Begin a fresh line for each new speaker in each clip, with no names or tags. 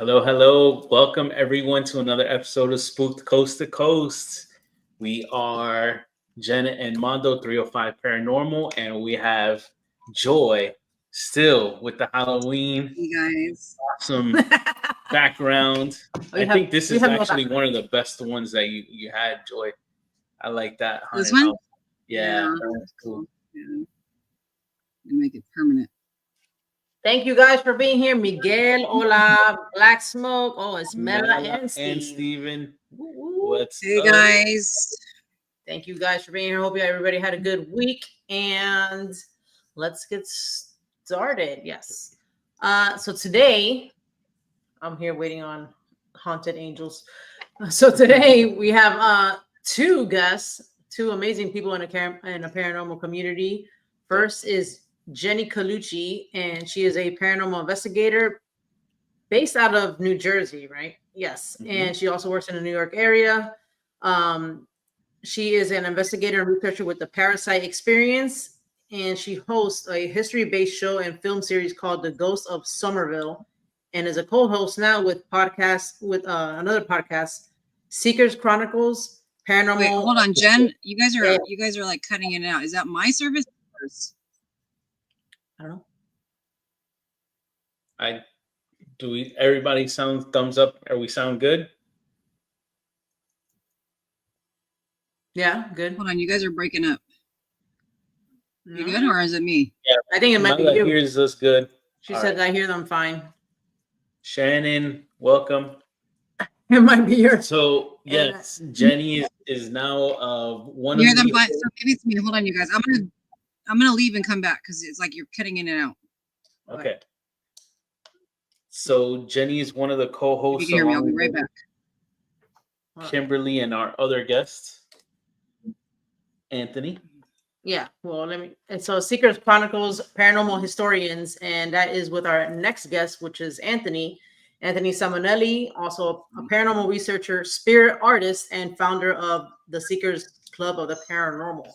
Hello, hello. Welcome everyone to another episode of Spooked Coast to Coast. We are Jennie and Mondo 305 Paranormal, and we have Joy still with the Halloween
Hey guys.
awesome background. I think this is actually one of the best ones that you had, Joy. I like that.
This one?
House. Yeah, that's cool.
Yeah. Make it permanent.
Thank you guys for being here. Miguel, hola, Black Smoke. Oh, it's Mela and
Steven.
Hey guys.
Thank you guys for being here. Hope everybody had a good week. And let's get started. Yes. So today, I'm here waiting on Haunted Angels. So today we have two guests, two amazing people in a paranormal community. First is Jennie 𝗟𝗏𝗂𝗁, and she is a paranormal investigator based out of New Jersey, right? Yes. Mm-hmm. And she also works in the New York area. She is an investigator and researcher with the ParaSight Experience, and she hosts a history-based show and film series called The Ghosts of Somerville, and is a co-host now with another podcast, Seekers Chronicles, Paranormal.
Wait, hold on, Jen. You guys are like cutting it out. Is that my service?
I don't
know. Everybody sound thumbs up? Are we sound good?
Yeah, good.
Hold on, you guys are breaking up. You good, or is it me?
Yeah,
I think it might be you.
Hears us good.
She said, right. I hear them fine.
Shannon, welcome.
It might be yours.
So yes, Jennie is now one
you
of
hear them fine. So maybe it's me. Hold on, you guys. I'm gonna leave and come back because it's like you're cutting in and out.
Okay. So Jennie is one of the co-hosts.
If you can hear me, I'll be right back.
Kimberly and our other guests, Anthony.
Yeah. Well, so Seekers Chronicles, Paranormal Historians, and that is with our next guest, which is Anthony Samonelli, also a paranormal researcher, spirit artist, and founder of the Seekers Club of the Paranormal.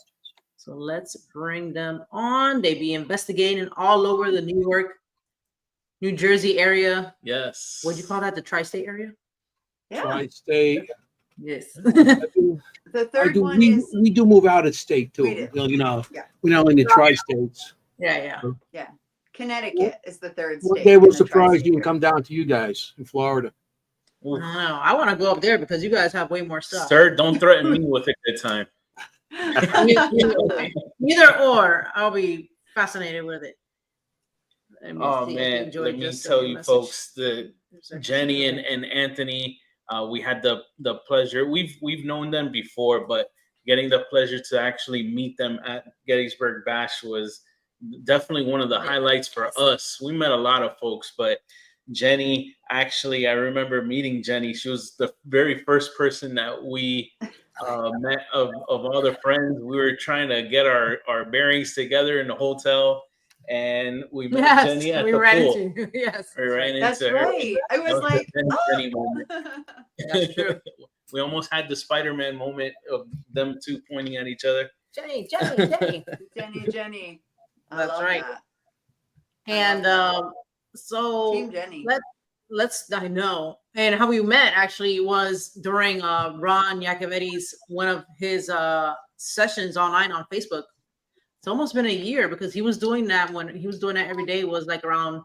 So let's bring them on. They be investigating all over the New York, New Jersey area.
Yes.
What'd you call that? The tri-state area?
Yeah.
Tri-state.
Yes.
The third one is
we do move out of state too.
Yeah.
We're not in the tri-states.
Yeah.
Connecticut is the third state.
One day we're surprised you can come down to you guys in Florida.
I don't know. I want to go up there because you guys have way more stuff.
Sir, don't threaten me with a good time.
Either or, I'll be fascinated with it.
Oh man, let me tell you folks, the Jennie and Anthony, we had the pleasure. We've known them before, but getting the pleasure to actually meet them at Gettysburg Bash was definitely one of the highlights for us. We met a lot of folks, but Jennie, actually, I remember meeting Jennie. She was the very first person that we met of all the friends. We were trying to get our bearings together in the hotel, and we met Jennie at the pool.
Yes,
we ran into
That's
her.
right. I was like,
Jennie moment. That's true. We almost had the Spider-Man moment of them two pointing at each other.
Jennie.
Jennie.
That's right.
That.
And so
Team Jennie.
I know. And how we met actually was during Ron Yakovetsky's one of his sessions online on Facebook. It's almost been a year because he was doing that every day was like around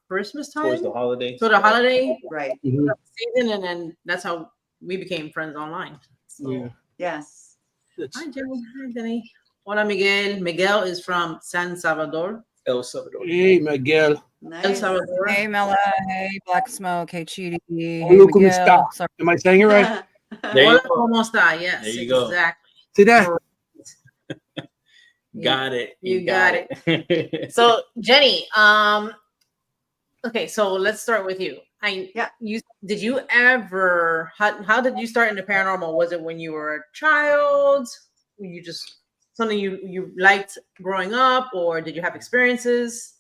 Christmas time.
Towards the holiday.
So the holiday
Right.
season, and then that's how we became friends online. So.
Yeah.
Yes.
Hi, Jennie. Hi, Jennie. Hola, Miguel. Miguel is from San Salvador.
El Salvador.
Hey, Miguel.
Nice.
El Salvador.
Hey, Mela. Hey, Black Smoke. Hey, 𝗟𝗏𝗄𝗃. Hey,
Hola, ¿cómo
Miguel.
está?
Sorry.
Am I saying it right?
Hola, ¿cómo está? Yes,
there you go.
Exactly.
See that?
Got it.
You got it. So, Jennie, okay, so let's start with you. Did you ever, how did you start in the paranormal? Was it when you were a child? Were you just something you liked growing up, or did you have experiences?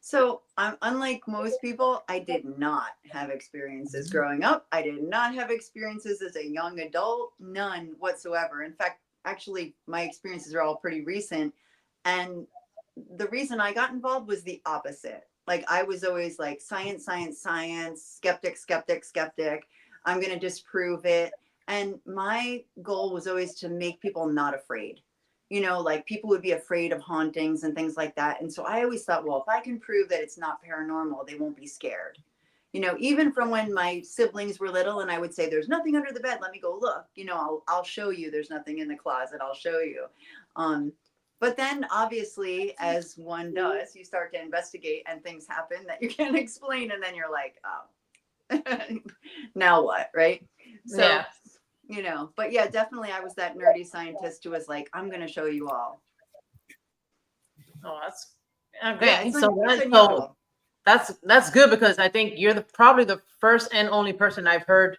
So unlike most people, I did not have experiences growing up. I did not have experiences as a young adult, none whatsoever. In fact, actually, my experiences are all pretty recent. And the reason I got involved was the opposite. Like I was always like science, science, science, skeptic, skeptic, skeptic. I'm going to disprove it. And my goal was always to make people not afraid. You know, like people would be afraid of hauntings and things like that. And so I always thought, well, if I can prove that it's not paranormal, they won't be scared. You know, even from when my siblings were little and I would say, there's nothing under the bed, let me go look. You know, I'll show you there's nothing in the closet. I'll show you. But then obviously, as one does, you start to investigate and things happen that you can't explain. And then you're like, oh, now what? Right. So,
Yeah.
you know, but yeah, definitely I was that nerdy scientist who was like, I'm going to show you all.
Oh, that's okay.
Yeah, it's
So,
unusual.
that's good, because I think you're probably the first and only person I've heard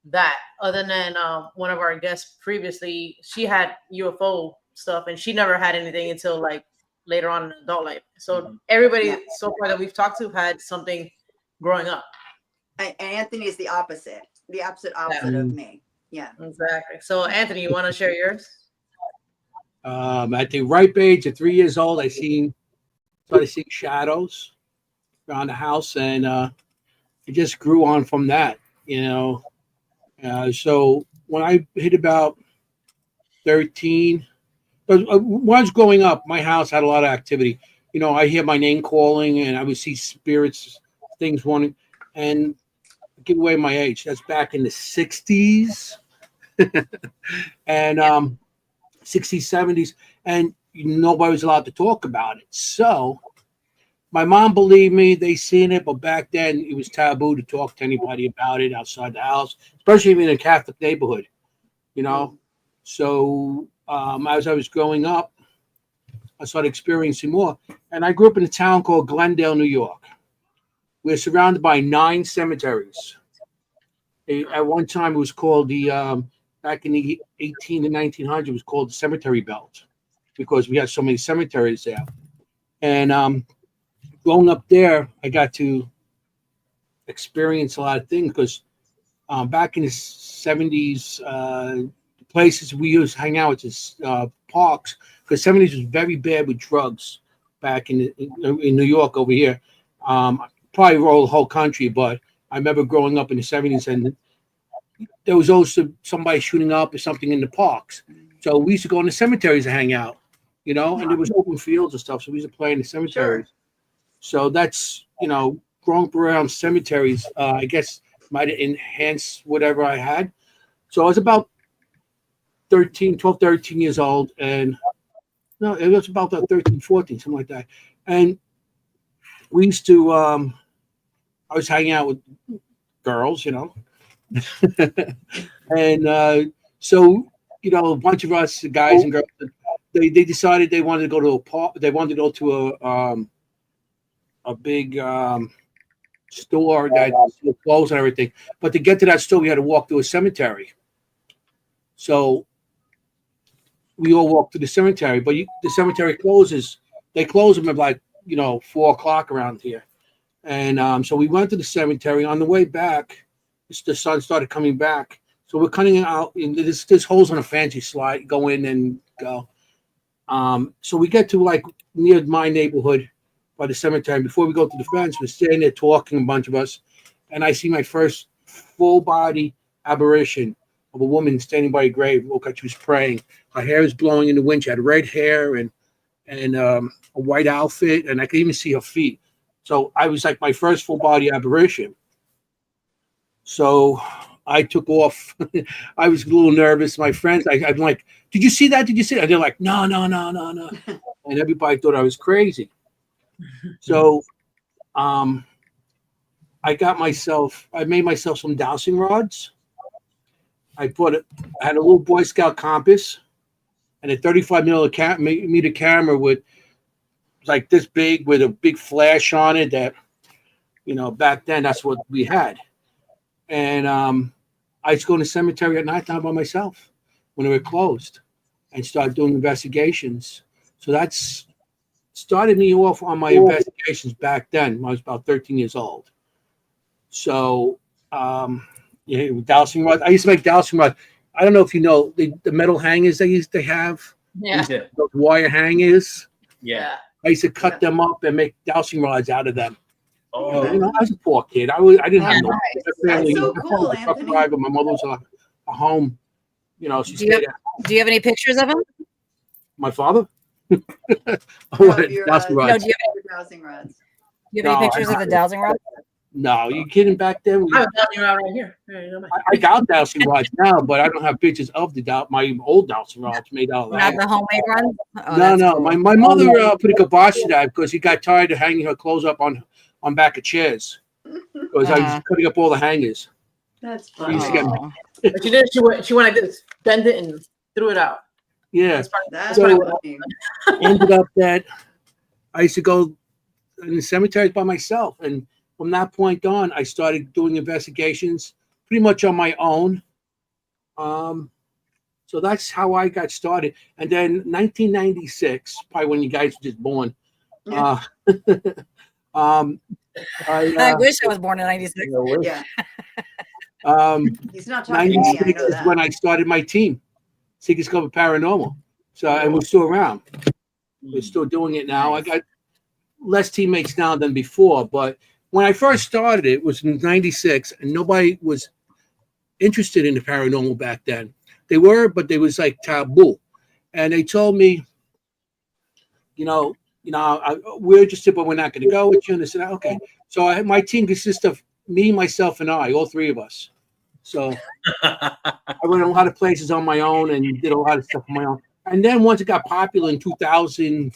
that, other than one of our guests previously. She had UFO stuff and she never had anything until like later on in adult life. So everybody so far that we've talked to had something growing up.
And Anthony is the opposite of me. Yeah,
exactly. So Anthony, you want to share yours?
At the ripe age of 3 years old, I started seeing shadows around the house, and it just grew on from that, you know. So when I hit about 13, but when I was growing up, my house had a lot of activity. You know, I hear my name calling, and I would see spirits, things wanting, and give away my age. That's back in the 60s and 60s, 70s, and nobody was allowed to talk about it. So my mom believed me, they seen it, but back then it was taboo to talk to anybody about it outside the house, especially in a Catholic neighborhood, you know. So as I was growing up, I started experiencing more. And I grew up in a town called Glendale, New York. We're surrounded by 9 cemeteries. At one time, it was called back in the 18 to 1900s, it was called the Cemetery Belt, because we had so many cemeteries there. And growing up there, I got to experience a lot of things, because back in the 70s, the places we used to hang out is parks, because 70s was very bad with drugs back in New York over here. Probably roll the whole country, but I remember growing up in the 70s, and there was also somebody shooting up or something in the parks. So we used to go in the cemeteries to hang out, you know, and there was open fields and stuff. So we used to play in the cemeteries. Sure. So that's, you know, growing up around cemeteries, I guess might have enhanced whatever I had. So I was about 12, 13 years old. And no, it was about 13, 14, something like that. And we used to, I was hanging out with girls, you know. And so, you know, a bunch of us guys and girls, they decided they wanted to go to a park. They wanted to go to a big store that sold clothes and everything. But to get to that store, we had to walk through a cemetery. So we all walked to the cemetery, but the cemetery closes. They close them at like, you know, 4 o'clock around here. And so we went to the cemetery. On the way back, the sun started coming back. So we're cutting out. There's holes on a fancy slide. Go in and go. So we get to like near my neighborhood by the cemetery. Before we go to the fence, we're standing there talking, a bunch of us. And I see my first full body apparition of a woman standing by a grave. Looked like she was praying. Her hair was blowing in the wind. She had red hair and a white outfit. And I could even see her feet. So I was like my first full body apparition. So I took off. I was a little nervous. My friends, I'm like, did you see that? Did you see that? And they're like, no. And everybody thought I was crazy. So I made myself some dowsing rods. I had a little Boy Scout compass and a 35 millimeter camera with like this big with a big flash on it that, you know, back then that's what we had. And I used to go in the cemetery at nighttime by myself when they were closed and start doing investigations. So that's started me off on my investigations back then when I was about 13 years old. So dowsing rods. I used to make dowsing rods. I don't know if you know the metal hangers they have.
Yeah.
Those wire hangers.
Yeah.
I used to cut them up and make dowsing rods out of them.
Oh,
I was a poor kid. I didn't have no family.
That's so cool,
My truck
Anthony.
driver. My mother was a home. She
Do you
stayed
have-
at
Do you have any pictures of him?
my father.
Of your,
Dowsing
No,
rods.
do you
your dowsing rods.
have any
No,
pictures of the dowsing rod?
No, you kidding? Back then,
I have a dowsing rod right here. Here you go, man.
I got dowsing rods now, but I don't have pictures of my old dowsing rods made out of
Not
that.
the homemade ones? Oh,
No,
that's
no.
cool.
My mother put a kibosh to that because he got tired of hanging her clothes up on back of chairs. Because I was cutting up all the hangers.
That's
She
funny.
used to get-
Oh.
But she did. She went like this, bend it, and threw it out.
Yeah.
That's part of-
That's
So-
funny.
Ended up that I used to go in the cemeteries by myself, and from that point on, I started doing investigations pretty much on my own. So that's how I got started. And then 1996, probably when you guys were just born.
Yeah.
I wish I was born in 96.
Yeah. He's not talking to me. I
96
know
is
that.
when I started my team, 𝗟𝗲𝗀𝗃𝗃 Paranormal. So, and we're still around. We're still doing it now. I got less teammates now than before, but when I first started, it was in 96, and nobody was interested in the paranormal back then. They were, but they was like taboo. And they told me, we're interested, but we're not going to go with you. And I said, okay. So my team consists of me, myself, and I, all three of us. So I went a lot of places on my own and did a lot of stuff on my own. And then once it got popular in 2000,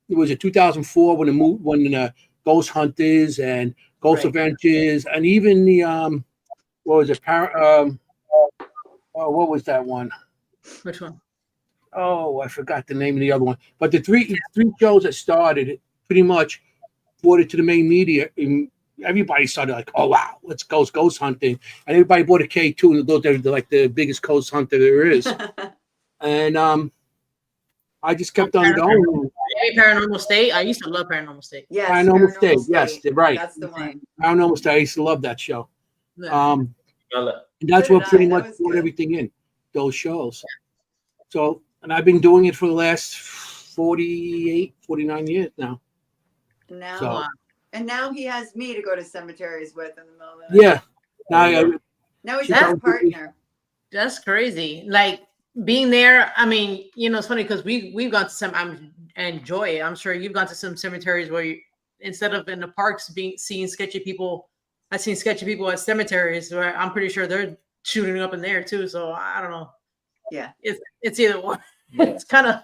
it was 2004 when the Ghost Hunters and Ghosts of Somerville and even the what was it? What was that one?
Which one?
Oh, I forgot the name of the other one. But the three shows that started it pretty much brought it to the main media. And everybody started like, oh wow, let's go ghost hunting, and everybody bought a K2, and they're like the biggest ghost hunter there is. And I just kept on going.
Maybe Paranormal State. I used to love Paranormal State.
Yes,
Paranormal State. Yes, they're right.
That's the one.
Paranormal State. I used to love that show.
Yeah.
And that's what pretty
That
much
was
brought
good.
everything in, those shows. So, and I've been doing it for the last 48, 49 years now.
Now,
So-
and now he has me to go to cemeteries with in the middle of the night.
Yeah. Now,
Now he's
That's
his partner.
That's crazy. Like being there. I mean, it's funny because we've gone to some. I enjoy it. I'm sure you've gone to some cemeteries where instead of in the parks seeing sketchy people, I've seen sketchy people at cemeteries where I'm pretty sure they're shooting up in there too. So I don't know.
Yeah.
It's either one. It's kind of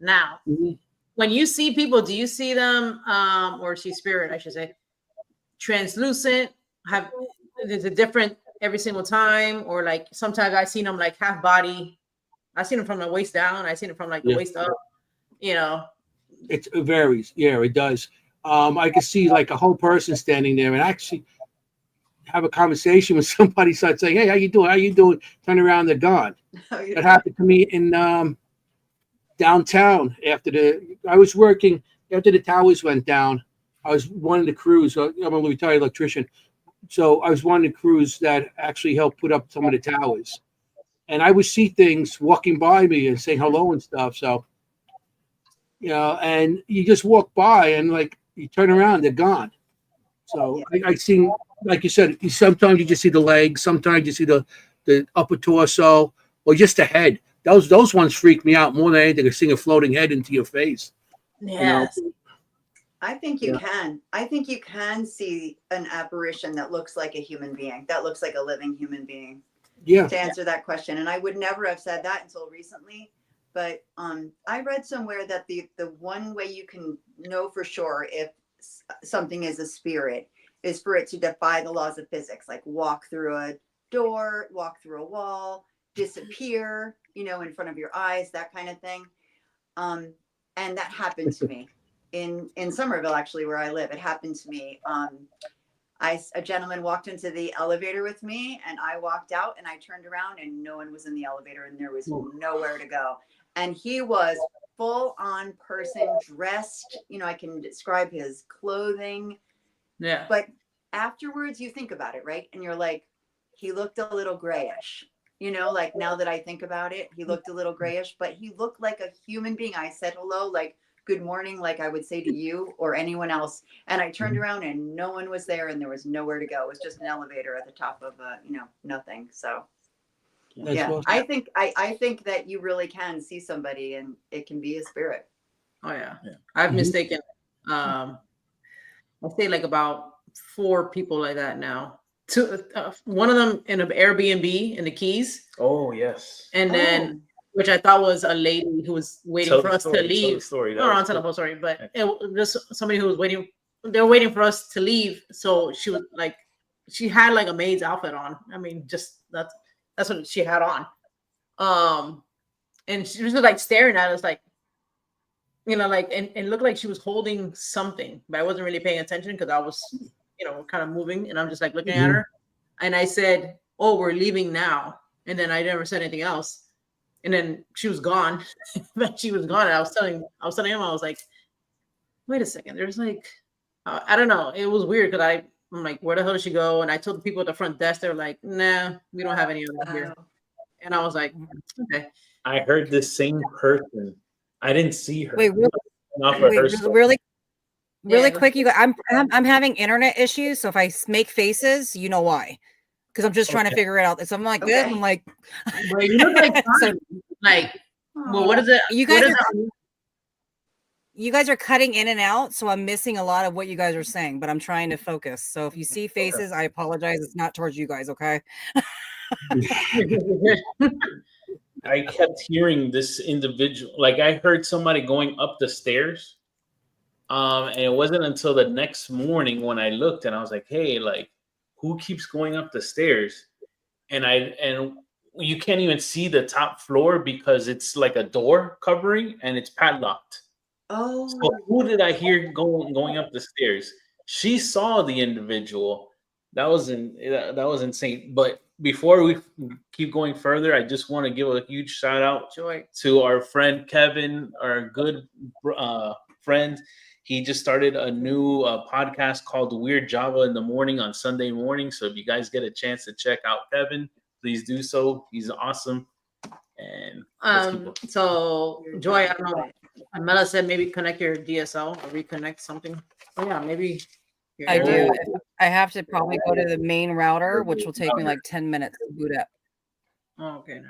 now.
Mhm.
When you see people, do you see them or see spirit, I should say, translucent? Is it different every single time? Or like sometimes I've seen them like half body. I've seen them from the waist down. I've seen them from like the waist up,
it varies. Yeah, it does. I could see like a whole person standing there and actually have a conversation with somebody, start saying, hey, how you doing? How you doing? Turn around, they're gone. It happened to me in downtown I was working after the towers went down. I was one of the crews. I'm a retired electrician. So I was one of the crews that actually helped put up some of the towers. And I would see things walking by me and saying hello and stuff. So, and you just walk by and like you turn around, they're gone. So I seen, like you said, sometimes you just see the legs, sometimes you see the upper torso or just the head. Those ones freak me out more than anything. To seeing a floating head into your face.
yes.
I think you can. I think you can see an apparition that looks like a human being, that looks like a living human being.
Yeah.
To answer that question. And I would never have said that until recently. But I read somewhere that the one way you can know for sure if something is a spirit is for it to defy the laws of physics, like walk through a door, walk through a wall, disappear, in front of your eyes, that kind of thing. And that happened to me in Somerville, actually, where I live. It happened to me. A gentleman walked into the elevator with me, and I walked out, and I turned around, and no one was in the elevator, and there was nowhere to go. And he was full-on person, dressed. I can describe his clothing.
Yeah.
But afterwards, you think about it, right? And you're like, he looked a little grayish. Like now that I think about it, he looked a little grayish, but he looked like a human being. I said hello, like good morning like I would say to you or anyone else. And I turned around and no one was there and there was nowhere to go. It was just an elevator at the top of, nothing. So
That's awesome.
I think that you really can see somebody and it can be a spirit.
Oh yeah. I've mistaken. I say like about 4 people like that now. One of them in an Airbnb in the Keys.
Oh yes.
And then, which I thought was a lady who was waiting for us to leave.
No,
I'll tell the whole story, but it was just somebody who was waiting. They were waiting for us to leave, so she was like, she had like a maid's outfit on. I mean, just that's what she had on. And she was just like staring at us, like, like, and looked like she was holding something, but I wasn't really paying attention because I was, kind of moving, and I'm just like looking at her. And I said, "Oh, we're leaving now," and then I never said anything else. And then she was gone. She was gone. And I was telling him, I was like, wait a second. There's like, I don't know. It was weird because I'm like, where the hell did she go? And I told the people at the front desk, they're like, nah, we don't have any of them here. And I was like, okay.
I heard the same person. I didn't see her.
Wait, really quick, you guys. I'm having internet issues, so if I make faces, you know why. Because I'm just trying to figure it out. So I'm like, good. I'm like,
well, you look like, well, what is it?
You guys are cutting in and out, so I'm missing a lot of what you guys are saying, but I'm trying to focus. So if you see faces, I apologize. It's not towards you guys, okay?
I kept hearing this individual, like I heard somebody going up the stairs. And it wasn't until the next morning when I looked and I was like, hey, like, who keeps going up the stairs? And you can't even see the top floor because it's like a door covering and it's padlocked.
Oh,
so who did I hear going up the stairs? She saw the individual. That was insane. But before we keep going further, I just want to give a huge shout out to our friend Kevin, our good friend. He just started a new podcast called 𝗟𝗡𝗀𝗃 in the morning on Sunday morning. So if you guys get a chance to check out Kevin, please do so. He's awesome. And
so Joy, I don't know. Amela said maybe connect your DSL or reconnect something. Oh yeah, maybe.
I do. I have to probably go to the main router, which will take me like 10 minutes to boot up.
Oh, okay.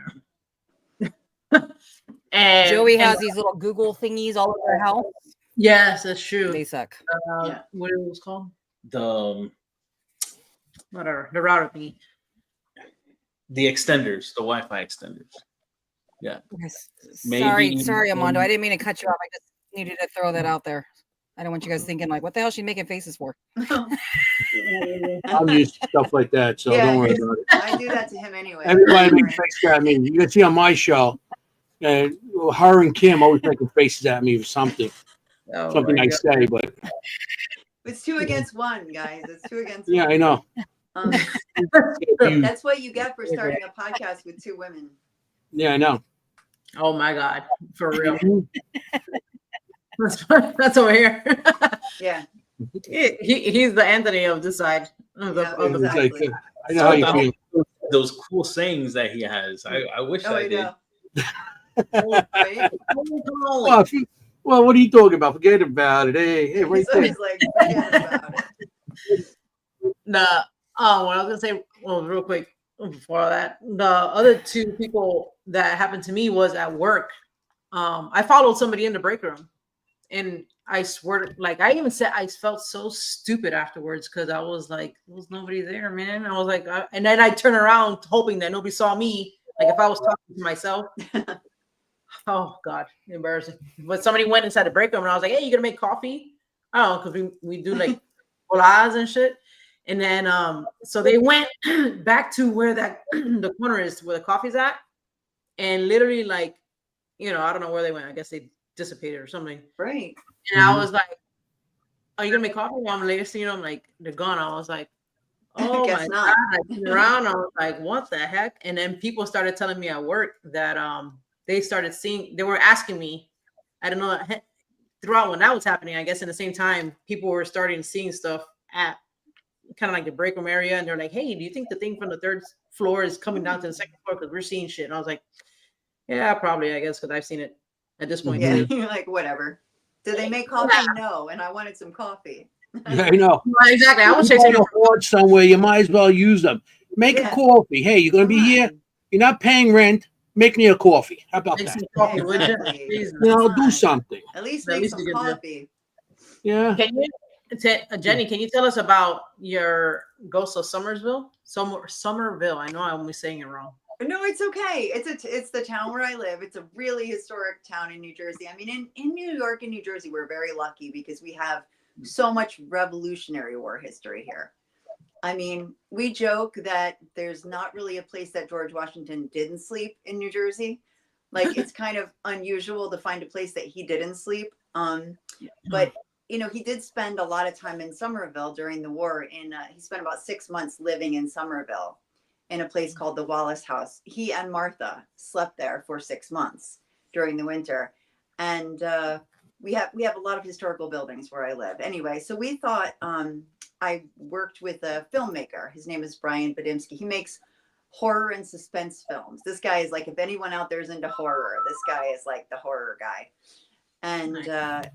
And
Joey has these little Google thingies all over her house.
Yes, that's true.
They suck.
What it was called?
The
router thingy.
The extenders, the Wi-Fi extenders. Yeah.
Sorry, Armando. I didn't mean to cut you off. I just needed to throw that out there. I don't want you guys thinking like, what the hell is she making faces for?
I'm used to stuff like that, so don't worry about it.
I do that to him anyway.
Everybody makes faces at me. You can see on my show, her and Kim always making faces at me for something. Something I say, but
it's 2 against 1, guys. It's 2 against 1.
Yeah, I know.
That's what you get for starting a podcast with 2 women.
Yeah, I know.
Oh my God, for real. That's over here.
Yeah.
He's the Anthony of this side.
Exactly.
I know how you feel.
Those cool sayings that he has. I wish I did.
Well, what are you talking about? Forget about it. Hey, right there.
He's like, forget about it.
What I was gonna say, real quick before that, the other 2 people that happened to me was at work. I followed somebody in the break room, and I swear, like I even said, I felt so stupid afterwards because I was like, there was nobody there, man. I was like, and then I turned around hoping that nobody saw me, like if I was talking to myself. Oh God, embarrassing. But somebody went inside the break room and I was like, hey, you gonna make coffee? Oh, because we do like 𝗟𝗏𝗘𝗀𝗃 and shit. And then so they went back to where the corner is where the coffee's at. And literally like, I don't know where they went. I guess they dissipated or something.
Right.
And I was like, are you gonna make coffee? Well, I'm later, I'm like, they're gone. I was like, oh my God. I turned around, I was like, what the heck? And then people started telling me at work that they were asking me, I don't know, throughout when that was happening, I guess in the same time, people were starting seeing stuff at kind of like the break room area. And they're like, hey, do you think the thing from the 3rd floor is coming down to the 2nd floor? Because we're seeing shit. And I was like, yeah, probably, I guess, because I've seen it at this point.
Yeah, you're like, whatever. Did they make coffee? No, and I wanted some coffee.
Yeah, I know.
Exactly. I was
You're
chasing
going to hoard somewhere. You might as well use them. Make a coffee. Hey, you're going to be here. You're not paying rent. Make me a coffee. How about that?
Coffee, would you?
Exactly.
Do something.
At least make some coffee.
Yeah.
Can you, Jenny? Can you tell us about your Ghosts of Somerville? Somerville. I know I'm only saying it wrong.
No, it's okay. It's the town where I live. It's a really historic town in New Jersey. I mean, in New York and New Jersey, we're very lucky because we have so much Revolutionary War history here. I mean, we joke that there's not really a place that George Washington didn't sleep in New Jersey. Like, it's kind of unusual to find a place that he didn't sleep. But you know, he did spend a lot of time in Somerville during the war. He spent about 6 months living in Somerville in a place called the Wallace House. He and Martha slept there for 6 months during the winter. And we have a lot of historical buildings where I live. Anyway, so we thought, I worked with a filmmaker. His name is 𝗟𝗏𝗘𝗀𝘂𝗧𝗂𝗯𝗲. He makes horror and suspense films. This guy is like, if anyone out there is into horror, this guy is like the horror guy. And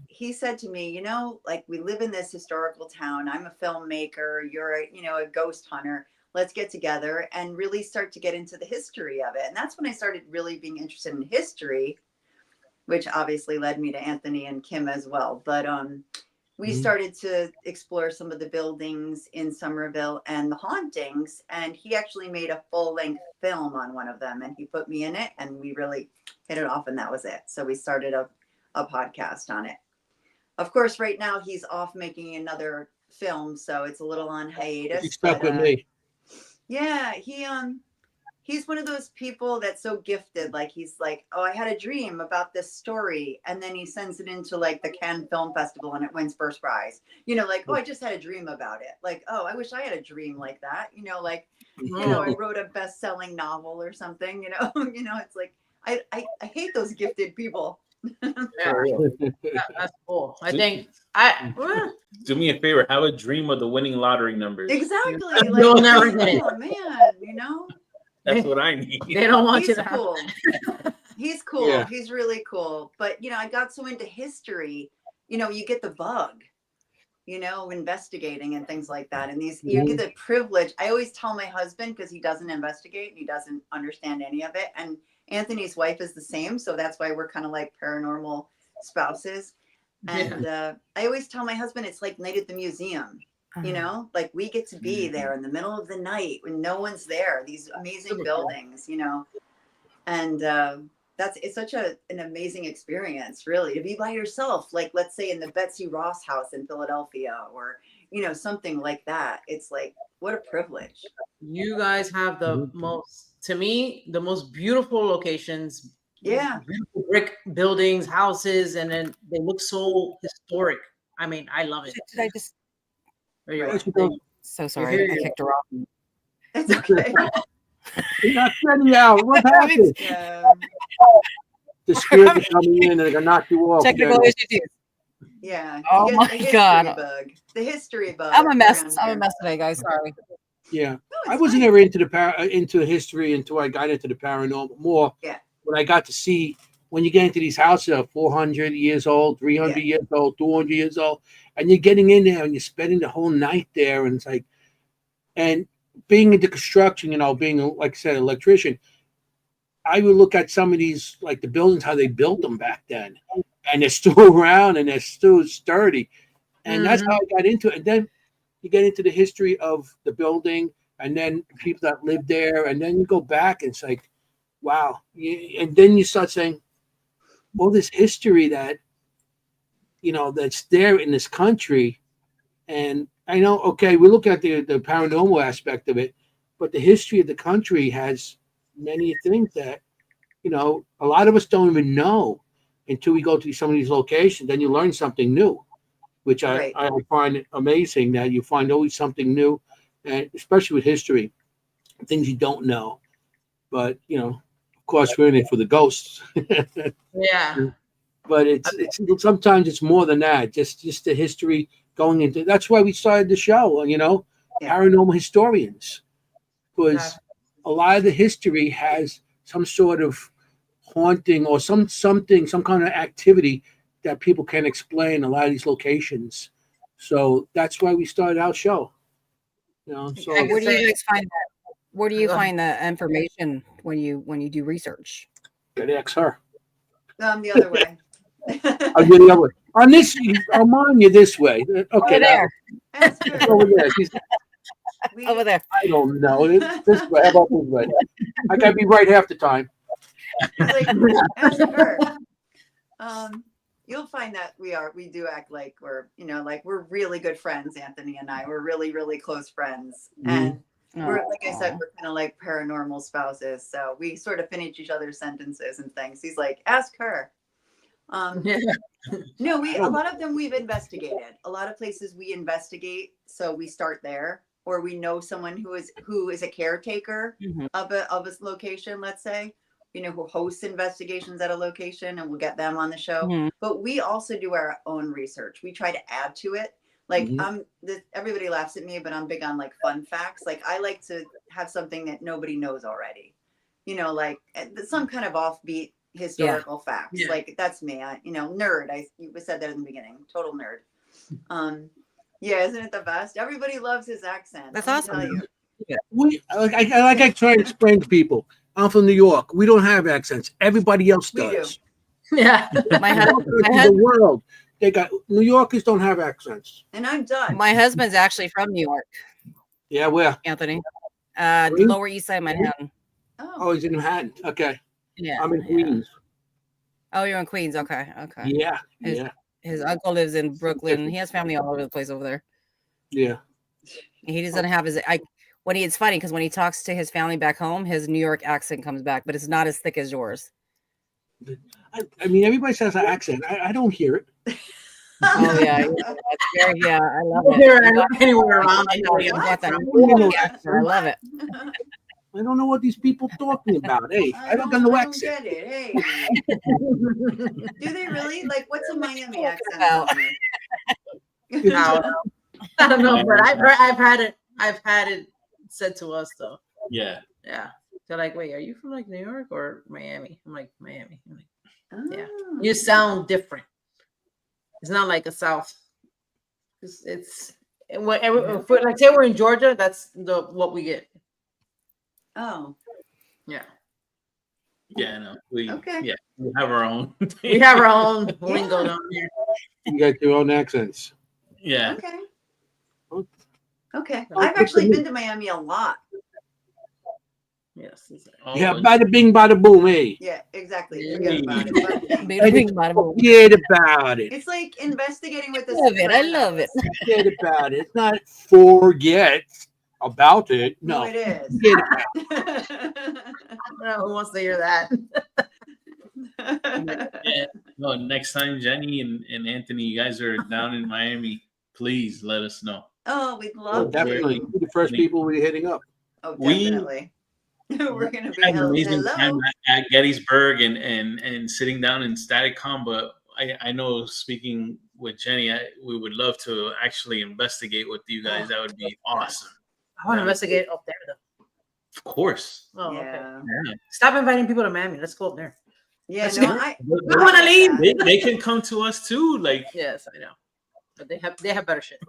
he said to me, you know, like, we live in this historical town. I'm a filmmaker. You're a ghost hunter. Let's get together and really start to get into the history of it. And that's when I started really being interested in history, which obviously led me to Anthony and Kim as well. But we started to explore some of the buildings in Somerville and the hauntings. And he actually made a full-length film on one of them, and he put me in it, and we really hit it off, and that was it. So we started a podcast on it. Of course, right now he's off making another film, so it's a little on hiatus.
He's stuck with me.
Yeah, he's one of those people that's so gifted. Like, he's like, oh, I had a dream about this story, and then he sends it into like the Cannes Film Festival and it wins first prize. You know, like, oh, I just had a dream about it. Like, oh, I wish I had a dream like that. You know, like, you know, I wrote a best-selling novel or something. You know, it's like I hate those gifted people.
That's cool. I think
do me a favor, have a dream of the winning lottery numbers.
Exactly.
Like, you'll never get it.
Oh man, you know,
that's what I need.
They don't want
he's
you to
cool. He's cool.
Yeah.
He's really cool. But you know, I got so into history. You know, you get the bug. You know, investigating and things like that. And you get the privilege. I always tell my husband, because he doesn't investigate and he doesn't understand any of it. And Anthony's wife is the same, so that's why we're kind of like paranormal spouses. And I always tell my husband it's like night at the museum. You know, like, we get to be there in the middle of the night when no one's there. These amazing buildings, you know, and it's such an amazing experience, really, to be by yourself. Like, let's say in the Betsy Ross house in Philadelphia, or you know, something like that. It's like, what a privilege.
You guys have the most, to me, the most beautiful locations.
Yeah.
Beautiful brick buildings, houses, and then they look so historic. I mean, I love it.
Did I just? So sorry, I kicked her off.
It's okay.
You're not sending out. What happened? The spirit is coming in and they're gonna knock you off.
Technical issues.
Yeah.
Oh my God.
The history bug.
I'm a mess. I'm a mess today, guys. Sorry.
Yeah.
No,
I wasn't ever into history until I got into the paranormal more.
Yeah.
When I got to see, when you get into these houses that are 400 years old, 300 years old, 200 years old, and you're getting in there and you're spending the whole night there, and it's like, and being into construction, you know, being, like I said, an electrician, I would look at some of these, like the buildings, how they built them back then, and they're still around and they're still sturdy. And that's how I got into it. And then you get into the history of the building, and then people that live there, and then you go back and it's like, wow. And then you start saying, well, this history that, you know, that's there in this country. And I know, okay, we look at the paranormal aspect of it, but the history of the country has many things that, you know, a lot of us don't even know until we go to some of these locations. Then you learn something new, which I find amazing, that you find always something new, and especially with history, things you don't know. But, you know, of course, we're in it for the ghosts.
Yeah.
But it's sometimes it's more than that. Just the history going into. That's why we started the show. You know, Paranormal Historians, because a lot of the history has some sort of haunting or some kind of activity that people can't explain a lot of these locations. So that's why we started our show. So
where do you guys find that? Where do you find the information when you do research?
gotta ask her.
The other way.
I'll do the other way. On this, I'm on you this way. Okay,
Over there.
over there.
Over there.
I don't know. This way. How about this way? I gotta be right half the time.
Like, ask her. You'll find that we do act like we're really good friends, Anthony and I. We're really, really close friends. And we're, like I said, we're kind of like paranormal spouses. So we sort of finish each other's sentences and things. He's like, ask her. No, a lot of them we've investigated. A lot of places we investigate, so we start there, or we know someone who is a caretaker of a location, let's say, who hosts investigations at a location, and we'll get them on the show. But we also do our own research. We try to add to it. Like everybody laughs at me, but I'm big on like fun facts. Like I like to have something that nobody knows already. Like some kind of offbeat historical facts. Yeah. Like that's me. Nerd. You said that in the beginning. Total nerd. Yeah, isn't it the best? Everybody loves his accent.
That's awesome.
Yeah. I try to explain to people. I'm from New York. We don't have accents. Everybody else does.
Yeah.
My husband,
the world. New Yorkers don't have accents.
And I'm done.
My husband's actually from New York.
Yeah, where?
Anthony. The Lower East Side, Manhattan.
Oh,
he's in Manhattan. Okay.
Yeah.
I'm in Queens.
Oh, you're in Queens. Okay.
Yeah.
His uncle lives in Brooklyn. He has family all over the place over there.
Yeah.
He doesn't have it's funny because when he talks to his family back home, his New York accent comes back, but it's not as thick as yours.
I mean, everybody says an accent. I don't hear it.
Oh yeah, I love it.
Anywhere around,
I love it.
I don't know what these people talking about. Hey, I don't got no accent.
I don't get it. Hey, do they really? Like, what's a Miami accent?
I don't know, but I've had it said to us though.
Yeah.
They're like, wait, are you from like New York or Miami? I'm like, Miami. I'm like, yeah. You sound different. It's not like a South. It's like say we're in Georgia, that's what we get.
Oh.
Yeah.
Yeah, no. We have our own.
We have our own lingo down here.
You got your own accents.
Yeah.
Okay. I've actually been to Miami a lot.
Yes.
Yeah, bada bing, bada boom, eh?
Yeah, exactly.
Forget about it.
It's like investigating with the
I love it.
Forget about it. It's not forget about it. No,
it is.
Who wants to hear that?
No, next time Jenny and Anthony, you guys are down in Miami, please let us know.
Oh, we'd love
definitely. We're the first people we're hitting up.
Oh, definitely. We're gonna be
an amazing time at Gettysburg and sitting down in StaticCon, but I know speaking with Jenny, we would love to actually investigate with you guys. That would be awesome.
I want to investigate up there though.
Of course.
Oh, yeah. Stop inviting people to Miami. Let's go up there.
Yeah, I
want to leave.
They can come to us too. Like,
yes, I know, but they have better shit.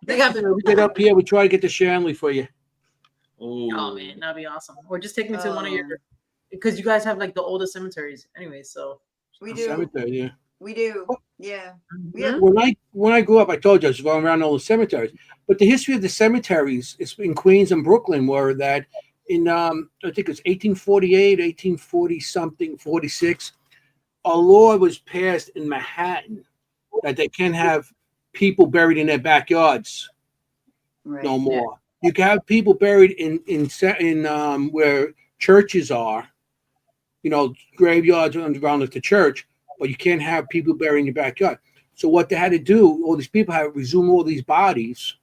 They got better.
We get up here. We try to get the Shanley for you.
Ooh. Oh man, that'd be awesome. Or just take me to one of your, because you guys have like the oldest cemeteries anyway. So
we do.
Cemetery, yeah.
We do. Yeah.
When I grew up, I told you I was going around all the cemeteries. But the history of the cemeteries in Queens and Brooklyn were that in I think it was 1848, 1840 something, 46, a law was passed in Manhattan that they can't have people buried in their backyards no more. Yeah. You can have people buried in where churches are, graveyards around the church, but you can't have people buried in your backyard. So what they had to do, all these people had to resume all these bodies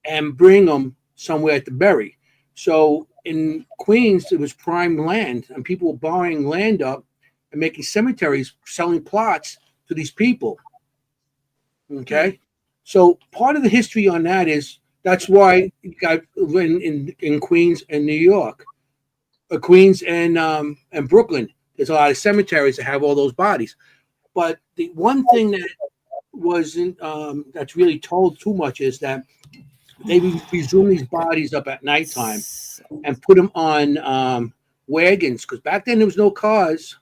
and bring them somewhere to bury. So in Queens, it was prime land, and people were buying land up and making cemeteries, selling plots to these people. Okay? So part of the history on that is, that's why you got in Queens and New York, Queens and Brooklyn. There's a lot of cemeteries that have all those bodies. But the one thing that wasn't that's really told too much is that they would resume these bodies up at nighttime and put them on wagons, because back then there was no cars.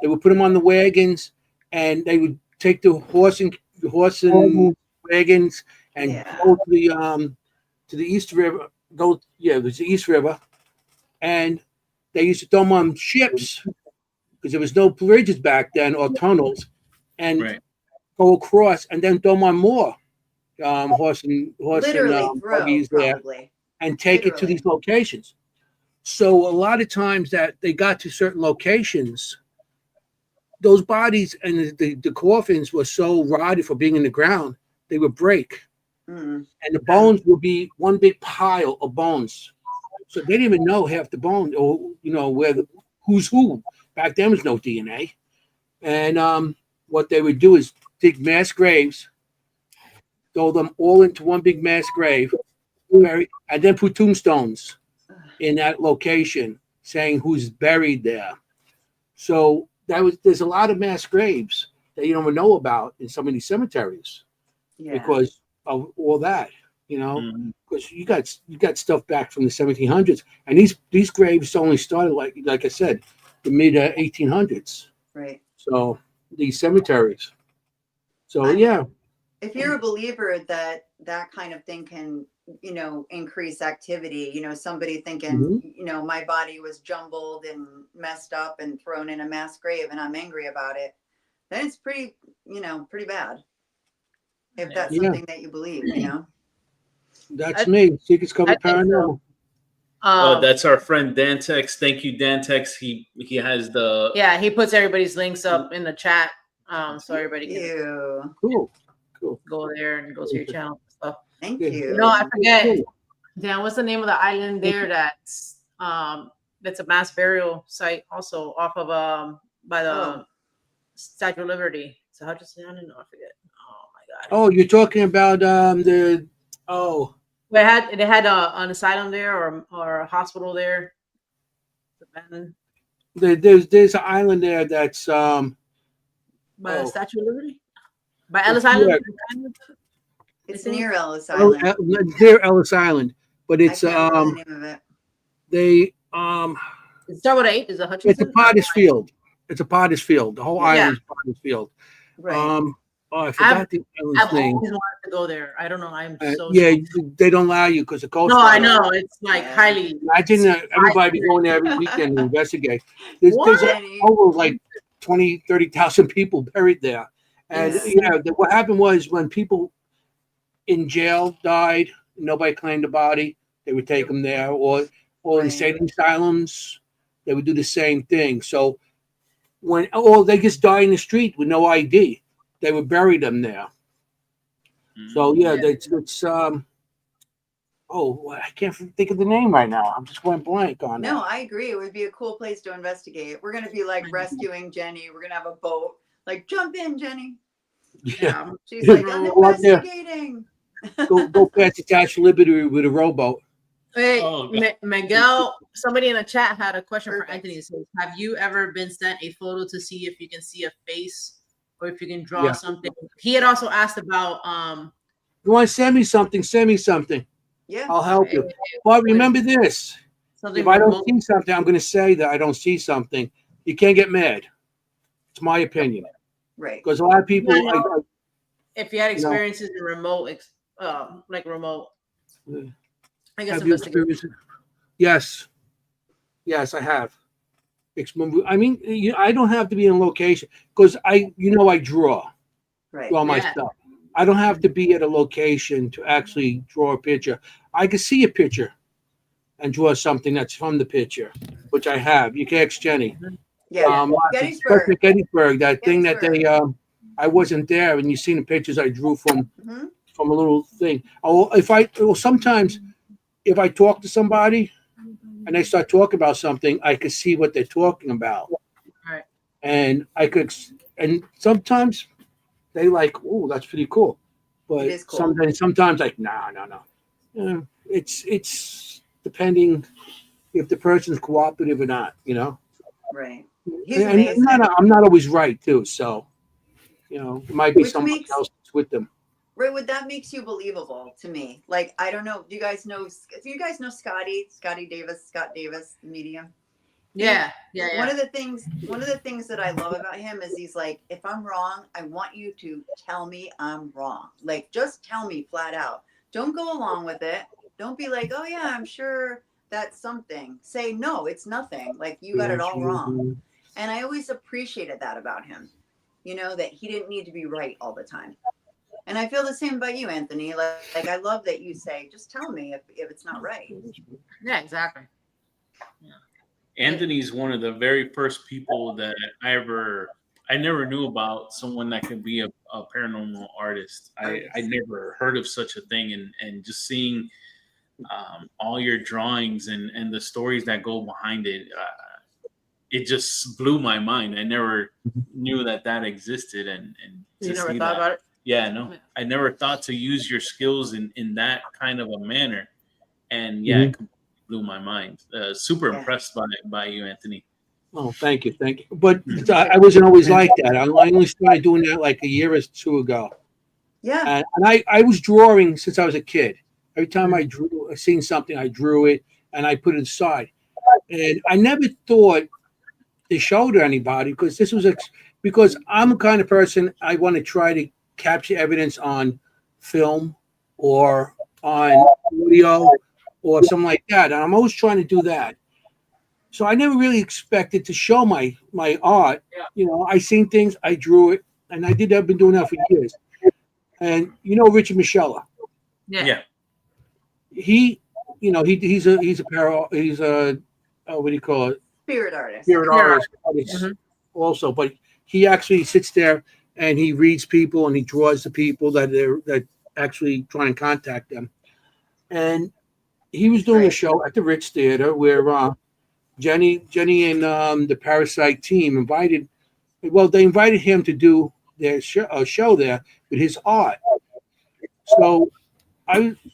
They would put them on the wagons, and they would take the horse and wagons and go to the East River. There's the East River, and they used to throw them on ships because there was no bridges back then or tunnels, and go across, and then throw them on more horse and buggies there, and take it to these locations. So a lot of times that they got to certain locations, those bodies and the coffins were so rotted for being in the ground, they would break. And the bones would be one big pile of bones. So they didn't even know half the bone, or where who's who. Back then was no DNA. And what they would do is dig mass graves, throw them all into one big mass grave, and then put tombstones in that location saying who's buried there. So there's a lot of mass graves that you don't know about in some of these cemeteries because of all that, because you got stuff back from the 1700s, and these graves only started like I said, the mid 1800s.
Right.
So these cemeteries. So
if you're a believer that kind of thing can increase activity, somebody thinking my body was jumbled and messed up and thrown in a mass grave and I'm angry about it, then it's pretty bad, if that's something that you believe.
That's me. Secrets Cover Paranormal.
That's our friend Dantex. Thank you, Dantex. He has the
he puts everybody's links up in the chat, so everybody can
cool
go there and go to your channel and stuff.
Thank you.
I forget. Dan, what's the name of the island there that's a mass burial site also off of by the Statue of Liberty? So Hutchinson Island? No, I forget. Oh my god.
Oh, you're talking about they
had an asylum there or a hospital there. Abandoned.
There's an island there that's
by the Statue of Liberty? By Ellis Island?
It's near Ellis Island.
Near Ellis Island, but it's
I can't remember the name of it.
They
It start with an 8. Is it Hutchinson?
It's a potter's field. It's a potter's field. The whole island is potter's field.
Right.
I forgot the island's name.
I've always wanted to go there. I don't know. I'm so
they don't allow you because the coast.
No, I know. It's like highly.
Imagine everybody going there every weekend to investigate. There's over like 20,000, 30,000 people buried there. And what happened was when people in jail died, nobody claimed the body, they would take them there, or in insane asylums, they would do the same thing. So when they just die in the street with no ID, they would bury them there. So it's I can't think of the name right now. I'm just going blank on it.
No, I agree. It would be a cool place to investigate. We're gonna be like rescuing Jenny. We're gonna have a boat. Like, jump in, Jenny.
Yeah.
She's like, I'm investigating.
Go past the Statue of Liberty with a rowboat.
Hey, Miguel, somebody in the chat had a question for Anthony. It says, have you ever been sent a photo to see if you can see a face or if you can draw something? He had also asked about
you want to send me something, Yeah, I'll help you. But remember this. If I don't see something, I'm going to say that I don't see something. You can't get mad. It's my opinion.
Right.
Because a lot of people
if you had experiences in remote I guess
Yes, I have. I mean, I don't have to be in location because I draw my stuff. I don't have to be at a location to actually draw a picture. I can see a picture and draw something that's from the picture, which I have. You can ask Jenny.
Yeah,
Gettysburg. That thing that they I wasn't there, and you seen the pictures I drew from a little thing. Sometimes if I talk to somebody and they start talking about something, I could see what they're talking about.
Right.
And and sometimes they like, oh, that's pretty cool. But cool. sometimes like, no. It's depending if the person's cooperative or not,
Right.
I'm not always right too, so You know, it might be
Which
someone
makes-
else that's with them.
Right, what that makes you believable to me. Like, I don't know. Do you guys know Scott Davis, the medium?
Yeah.
One of the things that I love about him is he's like, if I'm wrong, I want you to tell me I'm wrong. Like, just tell me flat out. Don't go along with it. Don't be like, oh yeah, I'm sure that's something. Say, no, it's nothing. Like, you got it all wrong. And I always appreciated that about him. You know, that he didn't need to be right all the time. And I feel the same about you, Anthony. Like I love that you say, just tell me if it's not right.
Yeah, exactly.
Anthony's one of the very first people that I never knew about someone that could be a paranormal artist. I never heard of such a thing, and just seeing all your drawings and the stories that go behind it, it just blew my mind. I never knew that existed, and
You never thought about it?
Yeah, no, I never thought to use your skills in that kind of a manner, and it blew my mind. Super impressed by you, Anthony.
Oh, thank you. But I wasn't always like that. I only started doing that like a year or two ago.
Yeah.
And I was drawing since I was a kid. Every time I seen something, I drew it and I put it aside. And I never thought to show to anybody because I'm the kind of person I want to try to capture evidence on film or on audio or something like that. And I'm always trying to do that. So I never really expected to show my art. You know, I seen things, I drew it, and I've been doing that for years. And you know 𝗟𝗏.
Yeah.
He's a what do you call it?
Spirit artist.
Spirit artist also, but he actually sits there and he reads people and he draws the people that actually try and contact them. And he was doing a show at the Ritz Theater where Jennie and the ParaSight team they invited him to do their show there with his art. So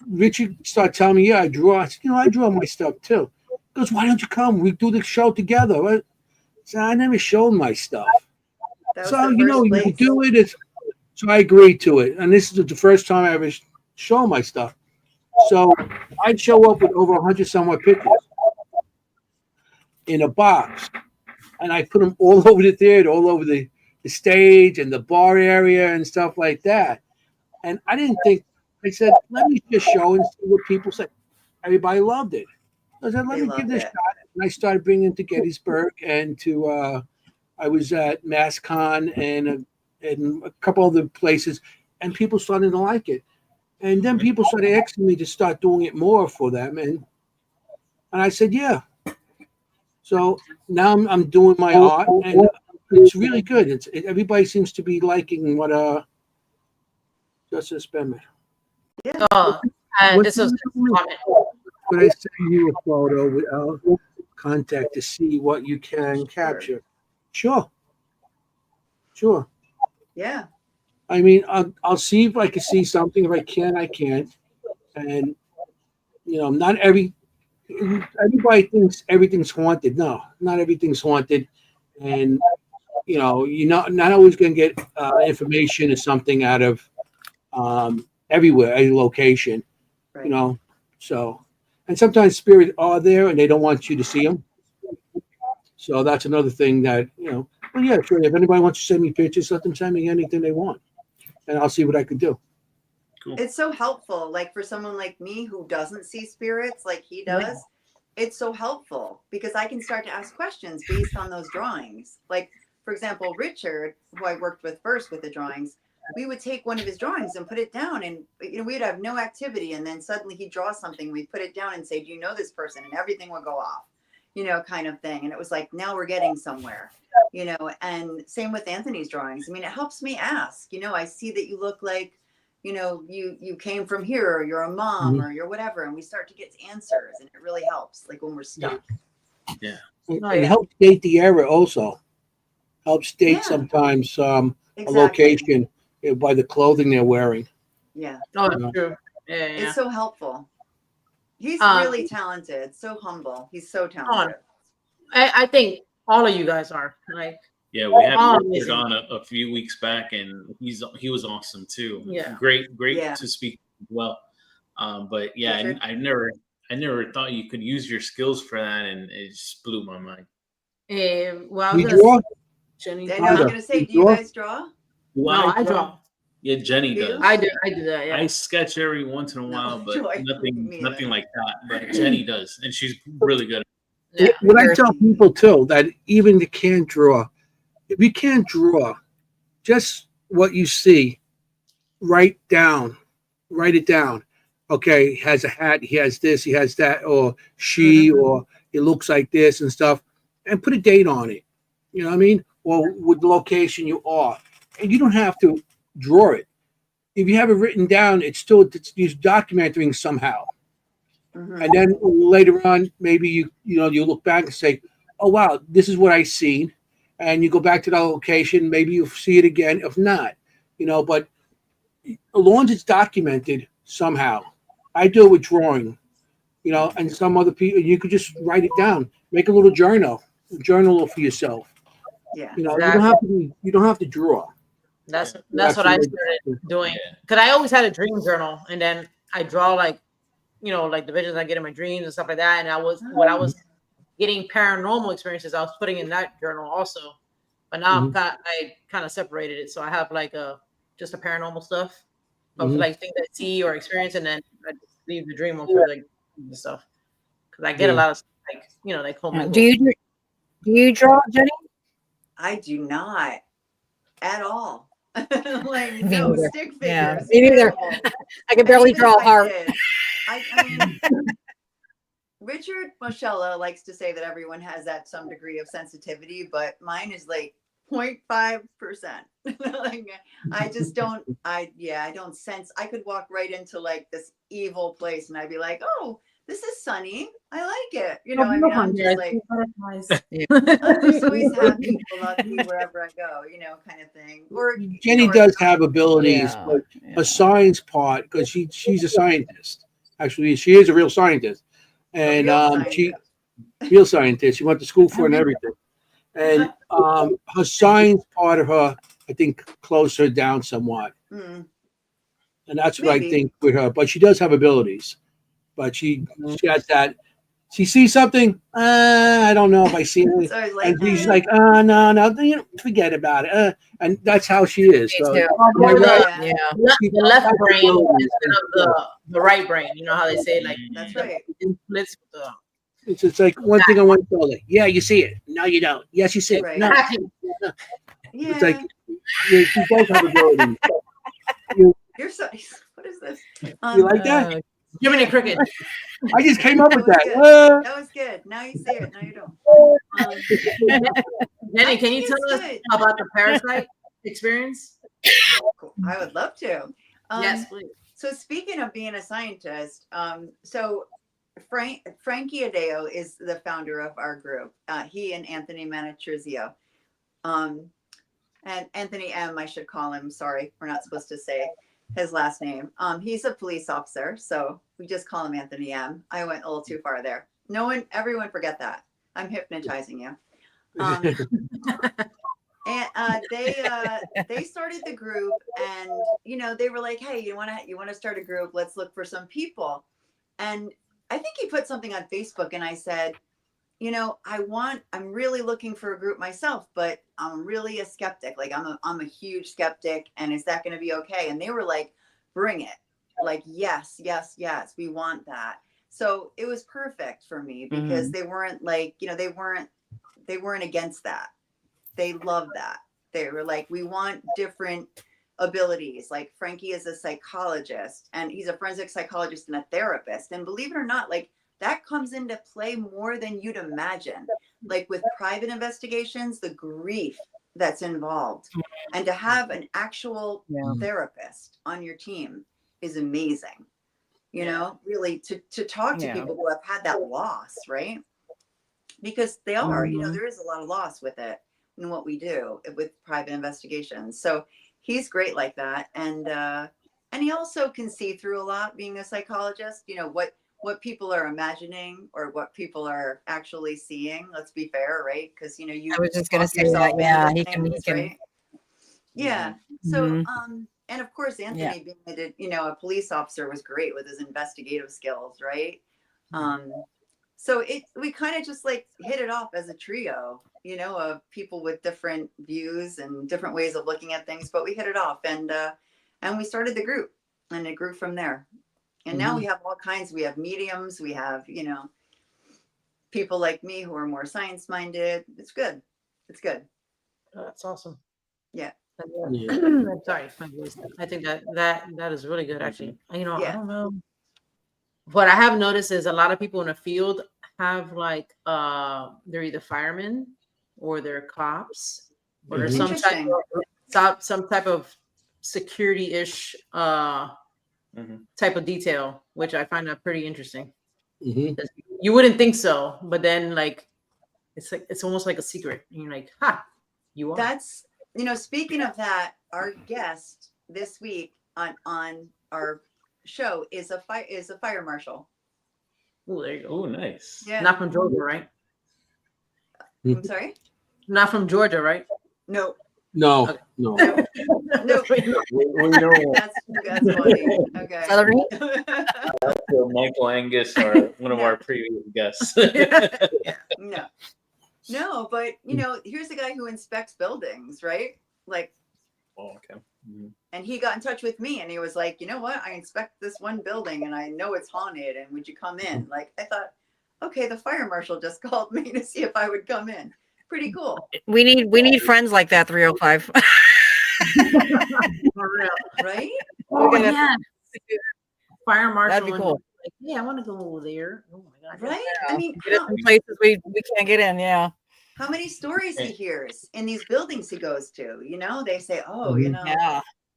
Richard started telling me, I draw. I said, I draw my stuff too. He goes, why don't you come? We do the show together. I said, I never showed my stuff. So, you do it. So I agreed to it. And this is the first time I ever show my stuff. So I'd show up with over 100 somewhat pictures in a box. And I put them all over the theater, all over the stage and the bar area and stuff like that. And I didn't think, I said, let me just show and see what people say. Everybody loved it. I said, let me give this a shot. And I started bringing it to Gettysburg and to, I was at MassCon and a couple other places, and people started to like it. And then people started asking me to start doing it more for them. And I said, yeah. So now I'm doing my art, and it's really good. Everybody seems to be liking what Justice Bennett.
Yeah.
This was
But I send you a photo with our contact to see what you can capture. Sure.
Yeah.
I mean, I'll see if I can see something. If I can, I can't. And not everybody thinks everything's haunted. No, not everything's haunted. And you're not always going to get information or something out of everywhere, any location.
Right.
So, and sometimes spirits are there and they don't want you to see them. So that's another thing that well, yeah, sure. If anybody wants to send me pictures, let them send me anything they want, and I'll see what I can do.
Cool.
It's so helpful, like for someone like me who doesn't see spirits like he does. It's so helpful because I can start to ask questions based on those drawings. Like, for example, Richard, who I worked with first with the drawings, we would take one of his drawings and put it down, and we'd have no activity, and then suddenly he'd draw something. We'd put it down and say, "Do you know this person?" And everything would go off, kind of thing. And it was like, now we're getting somewhere, And same with Anthony's drawings. I mean, it helps me ask. I see that you look like, you came from here, or you're a mom, or you're whatever, and we start to get answers, and it really helps. Like when we're stuck.
Yeah.
It helps date the era also. Helps date sometimes a location by the clothing they're wearing.
Yeah.
Oh, that's true. Yeah.
It's so helpful. He's really talented, so humble. He's so talented.
I think all of you guys are like.
Yeah, we had
Oh,
Richard
amazing.
on a few weeks back, and he was awesome too.
Yeah.
Great
Yeah.
to speak as well. But yeah,
Richard?
I never thought you could use your skills for that, and it just blew my mind.
Well, I was
You
gonna
draw?
Jenny.
Then I was
Huh?
gonna say,
You
do you
draw?
guys draw?
No, I draw.
Yeah, Jennie
You?
does.
I do that. Yeah.
I sketch every once in a
No,
while, but
joy.
nothing
Me either.
nothing like that. But Jennie does, and she's really good.
Yeah.
What I tell people too, that even you can't draw, if you can't draw, just what you see, write it down. Okay, he has a hat, he has this, he has that, or she, or it looks like this and stuff, and put a date on it. You know what I mean? Or with the location you are. And you don't have to draw it. If you have it written down, it's documenting somehow.
Mhm.
And then later on, maybe you look back and say, "Oh wow, this is what I seen," and you go back to that location. Maybe you see it again. If not, but as long as it's documented somehow, I do it with drawing, and some other people. You could just write it down, make a little journal for yourself.
Yeah.
You don't have to draw.
That's what I started doing, because I always had a dream journal, and then I draw like the visions I get in my dreams and stuff like that. And when I was getting paranormal experiences, I was putting in that journal also. But now I kind of separated it, so I have like just a paranormal stuff of like things I see or experience, and then I just leave the dream one for like the stuff, because I get a lot of like home.
Do you draw, Jenny?
I do not at all. Like
Me
no
neither.
stick figures.
Yeah, me neither.
Terrible.
I can barely
Even
draw a
if I
heart.
did, I mean, Richard '𝗏 likes to say that everyone has that some degree of sensitivity, but mine is like 0.5%. Like I just don't. I don't sense. I could walk right into like this evil place, and I'd be like, oh, this is sunny. I like it. I mean, I'm just like, I'm just always happy, go lucky wherever I go, kind of thing. Or
Jenny does have abilities,
Yeah,
but
yeah.
a science part, because she's a scientist. Actually, she is a real scientist, and real scientist. She went to school for it and everything. And her science part of her, I think, closed her down somewhat.
Mm.
And that's what
Maybe.
I think with her. But she does have abilities. But she has that. She sees something. I don't know if I see it.
So I was like,
And she's like, no, forget about it. And that's how she is. So,
Me too.
am I right?
Yeah.
The left brain instead of the right brain. You know how they say like
that's right.
it splits with the
It's like one thing on one shoulder. Yeah, you see it. No, you don't. Yes, you see it.
Right.
No.
Yeah.
It's like she does have abilities.
You're so. What is this?
You like that?
Jiminy Cricket.
I just came up with that.
That was good. Now you say it. Now you don't.
Jenny, can you
think
tell
it's
us
good.
about the ParaSight Experience?
Cool. I would love to.
Yes, please.
So speaking of being a scientist, so 𝗟𝗏𝗏 is the founder of our group. He and Anthony Manatrizio. And Anthony M, I should call him. Sorry, we're not supposed to say his last name. He's a police officer, so we just call him Anthony M. I went a little too far there. Everyone forget that. I'm hypnotizing you. And they started the group, and they were like, hey, you want to start a group? Let's look for some people. And I think he put something on Facebook, and I said, I'm really looking for a group myself, but I'm really a skeptic. Like I'm a huge skeptic, and is that going to be okay? And they were like, bring it. Like, yes, we want that. So it was perfect for me because they weren't like, they weren't against that. They loved that. They were like, we want different abilities. Like Frankie is a psychologist, and he's a forensic psychologist and a therapist. And believe it or not, like that comes into play more than you'd imagine. Like with private investigations, the grief that's involved, and to have an actual therapist on your team is amazing. Really to talk to people who have had that loss, right? Because they are, there is a lot of loss with it in what we do with private investigations. So he's great like that. And he also can see through a lot being a psychologist, what people are imagining or what people are actually seeing. Let's be fair, right? Because you know, you
I was just gonna
talk
say
yourself
that. Yeah,
into
he can.
things, right? Yeah. So, and of course, Anthony being a police officer was great with his investigative skills, right? So we kind of just like hit it off as a trio, you know, of people with different views and different ways of looking at things. But we hit it off, and we started the group, and it grew from there. And now we have all kinds. We have mediums. We have, you know, people like me who are more science minded. It's good. It's good.
That's awesome.
Yeah.
I'm sorry, my voice. I think that is really good, actually. You know, I don't know. What I have noticed is a lot of people in the field have like they're either firemen or they're cops or there's some type of security-ish type of detail, which I find that pretty interesting. You wouldn't think so, but then like it's almost like a secret. And you're like, ha, you are.
That's, you know, speaking of that, our guest this week on our show is a fire marshal.
Oh, there you go.
Oh, nice.
Yeah.
Not from Georgia, right?
I'm sorry?
Not from Georgia, right?
No.
No,
okay.
No.
No. That's funny. Okay.
Michael Angus, one of our previous guests.
No, but you know, here's the guy who inspects buildings, right? Like,
okay.
And he got in touch with me and he was like, you know what? I inspect this one building and I know it's haunted. And would you come in? Like, I thought, okay, the fire marshal just called me to see if I would come in. Pretty cool.
We need friends like that, 305.
For real,
right?
Oh yeah. Fire marshal.
That'd be cool.
Like, yeah, I want to go over there. Oh my god.
Right?
Yeah.
I mean,
Get in places we can't get in. Yeah.
How many stories he hears in these buildings he goes to? You know, they say, oh, you know,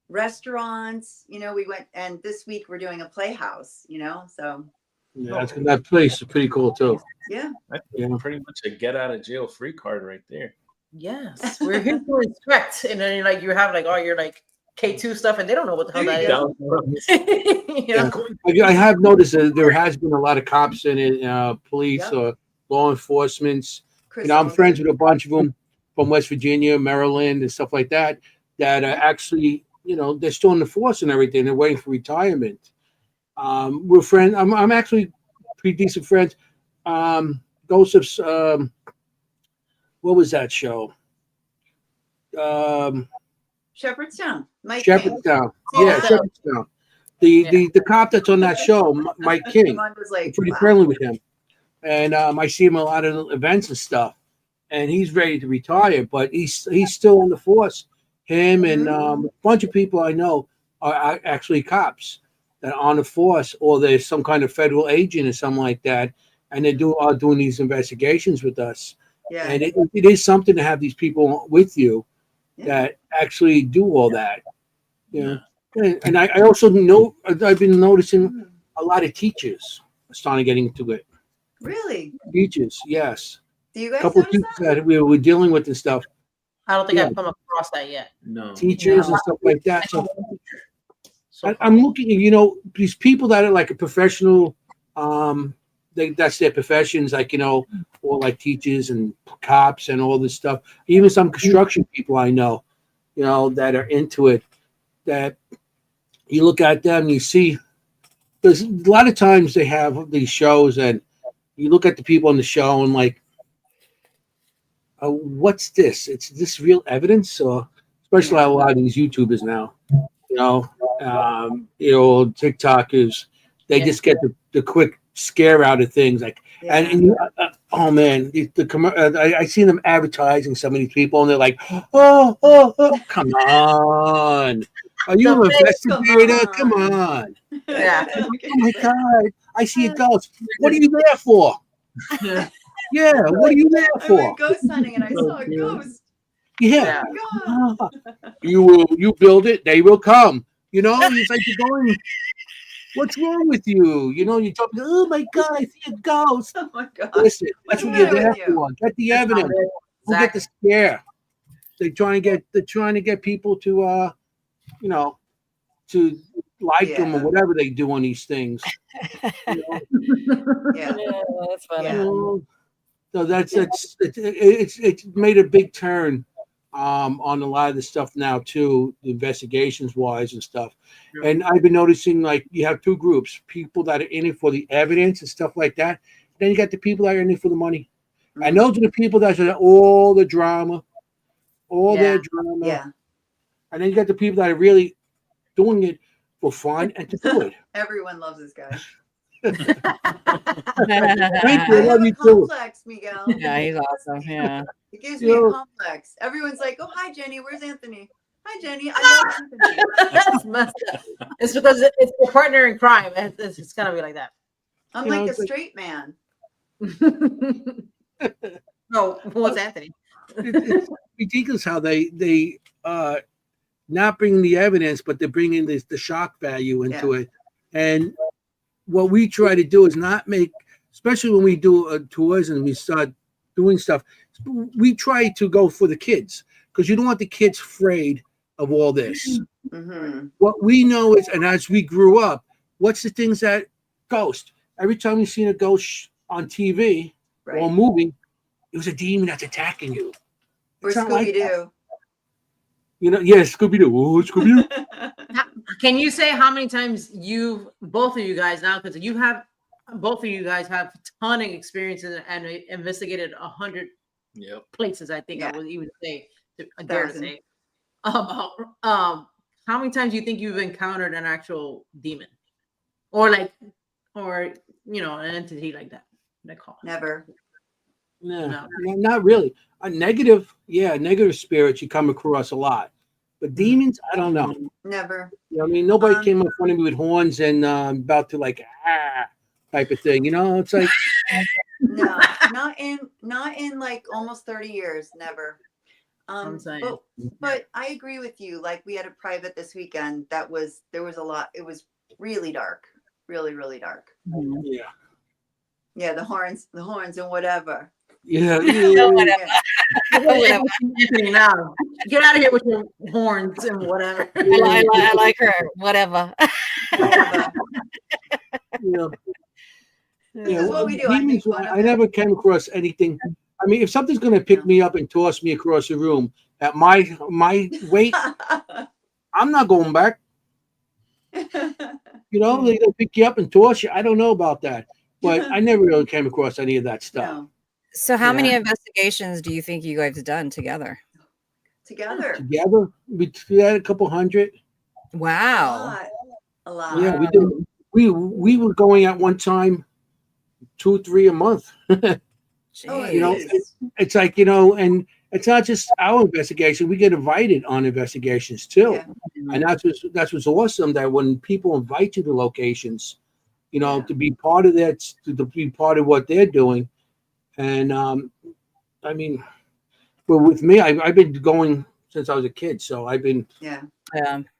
restaurants. You know, we went, and this week we're doing a playhouse. You know, so.
Yeah, that place is pretty cool too.
Yeah.
That's pretty much a get out of jail free card right there.
Yes, we're here to inspect, and then like you have like all your like K2 stuff, and they don't know what the hell that is.
I have noticed that there has been a lot of cops in it, police or law enforcement. You know, I'm friends with a bunch of them from West Virginia, Maryland, and stuff like that. That are actually, you know, they're still in the force and everything. They're waiting for retirement. We're friends. I'm actually pretty decent friends. Ghosts of what was that show?
Shepherdstown.
Shepherdstown. Yeah, Shepherdstown. The cop that's on that show, Mike King. I'm pretty friendly with him, and I see him at a lot of events and stuff. And he's ready to retire, but he's still in the force. Him and a bunch of people I know are actually cops that are on the force, or there's some kind of federal agent or something like that, and they are doing these investigations with us. Yeah. And it is something to have these people with you that actually do all that. Yeah. And I also know I've been noticing a lot of teachers are starting getting into it.
Really?
Teachers, yes.
Do you guys
a couple of teachers that we were dealing with and stuff.
I don't think I've come across that yet.
No.
Teachers and stuff like that. So I'm looking at, you know, these people that are like a professional, that's their professions, like, you know, or like teachers and cops and all this stuff. Even some construction people I know, you know, that are into it, that you look at them and you see, there's a lot of times they have these shows and you look at the people on the show and like, what's this? It's this real evidence? Or especially a lot of these YouTubers now, you know, TikTokers, they just get the quick scare out of things, like, and oh man, I see them advertising some of these people, and they're like, oh, come on, are you an investigator? Come on, oh my god, I see a ghost. What are you there for? Yeah, what are you there for?
I went ghost hunting and I saw a ghost.
Yeah, you build it, they will come. You know, it's like you're going, what's wrong with you? You know, you talk, oh my god, I see a ghost.
Oh my god.
Listen, that's what you're there for. Get the evidence. We'll get the scare. They're trying to get people to you know, to like them or whatever they do on these things. You know?
Yeah.
That's funny.
Yeah.
So it's made a big turn on a lot of the stuff now too, investigations wise and stuff.
Yeah.
And I've been noticing, like, you have two groups: people that are in it for the evidence and stuff like that. Then you got the people that are in it for the money. And those are the people that are all the drama, their drama.
Yeah.
And then you got the people that are really doing it for fun and to do it.
Everyone loves this guy.
Thank you.
I
I love
have
you
a
too.
complex, Miguel.
Yeah, he's awesome. Yeah.
It gives me a complex. Everyone's like, "Oh, hi, Jenny. Where's Anthony? Hi, Jenny. I love Anthony."
That's messed up. It's because it's your partner in crime. It's gonna be like that.
I'm
You know,
like a
it's like-
straight man.
No, what's Anthony?
It's ridiculous how they not bring the evidence, but they're bringing the shock value into it. And what we try to do is not make, especially when we do tours and we start doing stuff, we try to go for the kids, because you don't want the kids afraid of all this.
Mm-hmm.
What we know is, and as we grew up, what's the things that ghost? Every time you've seen a ghost on TV or a movie, it was a demon that's attacking you.
Or
It's not like
Scooby-Doo.
that. You know, yeah, Scooby-Doo. Oh, Scooby-Doo.
Can you say how many times both of you guys have a ton of experiences and investigated 100 places? I think I would even say, I dare to say. How many times do you think you've encountered an actual demon, or an entity like that?
Never.
No, not really. A negative spirits you come across a lot, but demons, I don't know.
Never.
You know what I mean, nobody came up front of me with horns and about to like type of thing. You know, it's like
No, not in like almost 30 years. Never. But I agree with you. Like, we had a private this weekend there was a lot. It was really dark, really, really dark. Yeah, the horns and whatever.
Yeah.
Whatever. Now, get out of here with your horns and whatever.
I like her. Whatever.
This is what we do.
Demons, I never came across anything. I mean, if something's going to pick me up and toss me across the room at my weight, I'm not going back. You know, they're going to pick you up and toss you. I don't know about that, but I never really came across any of that stuff.
No.
So how many investigations do you think you guys have done together?
Together,
we had a couple hundred.
Wow.
A lot.
Yeah, we did. We were going at one time 2-3 a month.
Jeez.
You know, it's like, you know, and it's not just our investigation. We get invited on investigations too.
Yeah.
And that's what's awesome, that when people invite you to locations, you know, to be part of that, to be part of what they're doing. And I mean, well, with me, I've been going since I was a kid, so I've been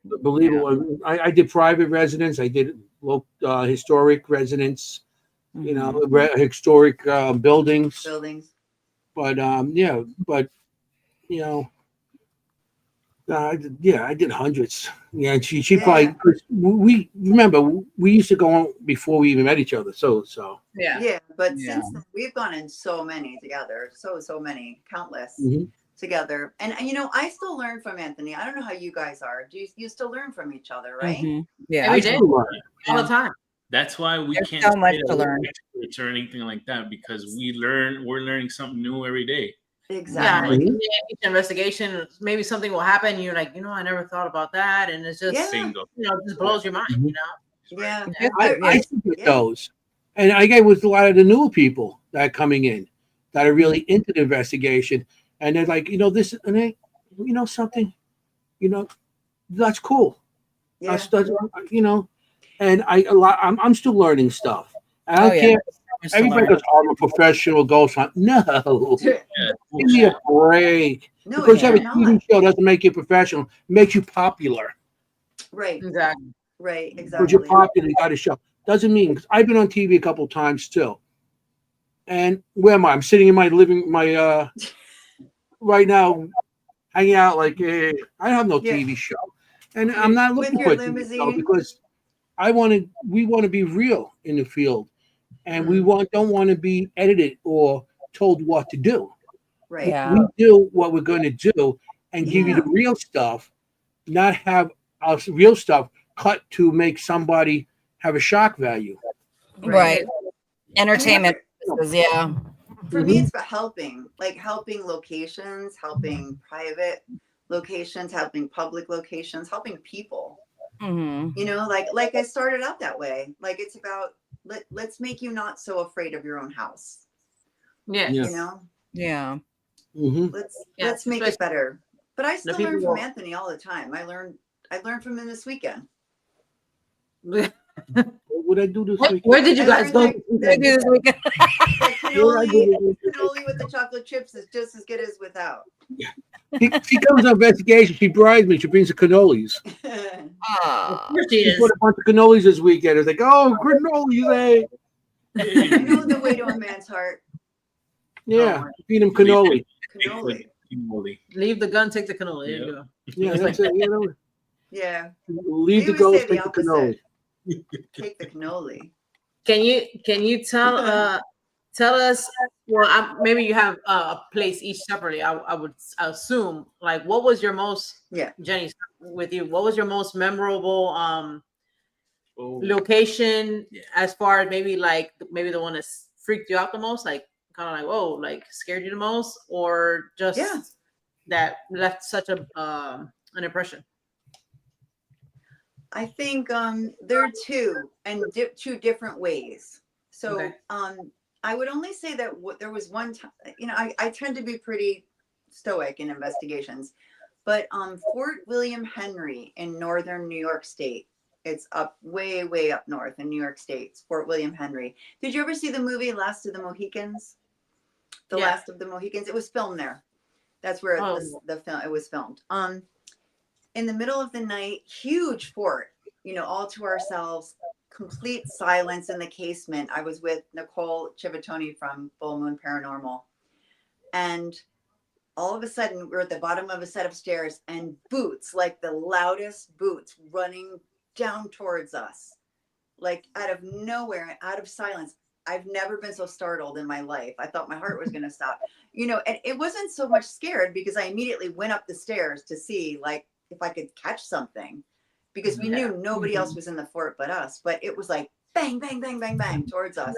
believable. I did private residence, I did historic residence, you know, historic buildings. But you know, I did hundreds. Yeah, and she probably, we remember we used to go on before we even met each other. So
but since then, we've gone in so many together, so many, countless together. And you know, I still learn from Anthony. I don't know how you guys are. Do you still learn from each other, right?
Yeah,
we did all the time.
That's why we can't
so much
say
to learn
experts or anything like that, because we're learning something new every day.
Exactly.
Yeah, each investigation, maybe something will happen. You're like, I never thought about that, and it's just, it just blows your mind. You know.
Yeah.
I get those, and I get with a lot of the newer people that are coming in, that are really into the investigation, and they're like, this, and they, something, that's cool.
Yeah.
And I'm still learning stuff. I don't care. Everybody goes, I'm a professional ghost hunt. No. Give me a break.
No,
because having a TV show doesn't make you professional. It makes you popular.
Right.
Exactly.
Right. Exactly.
Because you're popular, you got a show. Doesn't mean, because I've been on TV a couple of times too. And where am I? I'm sitting in my right now, hanging out like, I have no TV show. And I'm not looking for a TV show because we want to be real in the field, and we don't want to be edited or told what to do.
Right.
Yeah.
We do what we're going to do and give you the real stuff, not have our real stuff cut to make somebody have a shock value.
Right. Entertainment. Yeah.
For me, it's about helping locations, helping private locations, helping public locations, helping people.
Mm-hmm.
You know, like I started out that way. Like it's about let's make you not so afraid of your own house.
Yeah.
You know.
Yeah.
Mm-hmm.
Let's make it better. But I still learn from
people-
Anthony all the time. I learned from him this weekend.
What would I do this weekend?
Where did you guys go?
This weekend.
Cannoli with the chocolate chips is just as good as without.
She comes on investigation. She bribes me. She brings the cannolis. She put a bunch of cannolis this weekend. It's like, oh, cannolis,
You know the way to a man's heart.
Yeah, feed him cannoli.
Cannoli.
Leave the gun, take the cannoli. There you go.
Yeah, that's it. You know,
Yeah.
leave the
would
ghost,
say the
take the cannoli.
Take the cannoli.
Can you tell us? Well, maybe you have a place each separately. I would assume. Like, what was your most?
Yeah.
Jenny, with you, what was your most memorable location? As far as maybe the one that freaked you out the most, like kind of like whoa, like scared you the most, or just that left such an impression.
I think there are two different ways. So
Okay.
I would only say that there was one time, you know, I tend to be pretty stoic in investigations, but Fort William Henry in northern New York State, it's up way up north in New York State. It's Fort William Henry. Did you ever see the movie Last of the Mohicans? Last of the Mohicans. It was filmed there. That's where it was filmed. In the middle of the night, huge fort, you know, all to ourselves, complete silence in the casement. I was with 𝗟𝗏𝗘𝗀𝗃 from Full Moon Paranormal. And all of a sudden, we're at the bottom of a set of stairs and boots, like the loudest boots, running down towards us, like out of nowhere, out of silence. I've never been so startled in my life. I thought my heart was going to stop, you know, and it wasn't so much scared because I immediately went up the stairs to see like if I could catch something, because we knew nobody else was in the fort but us. But it was like bang, bang, bang, bang, bang towards us.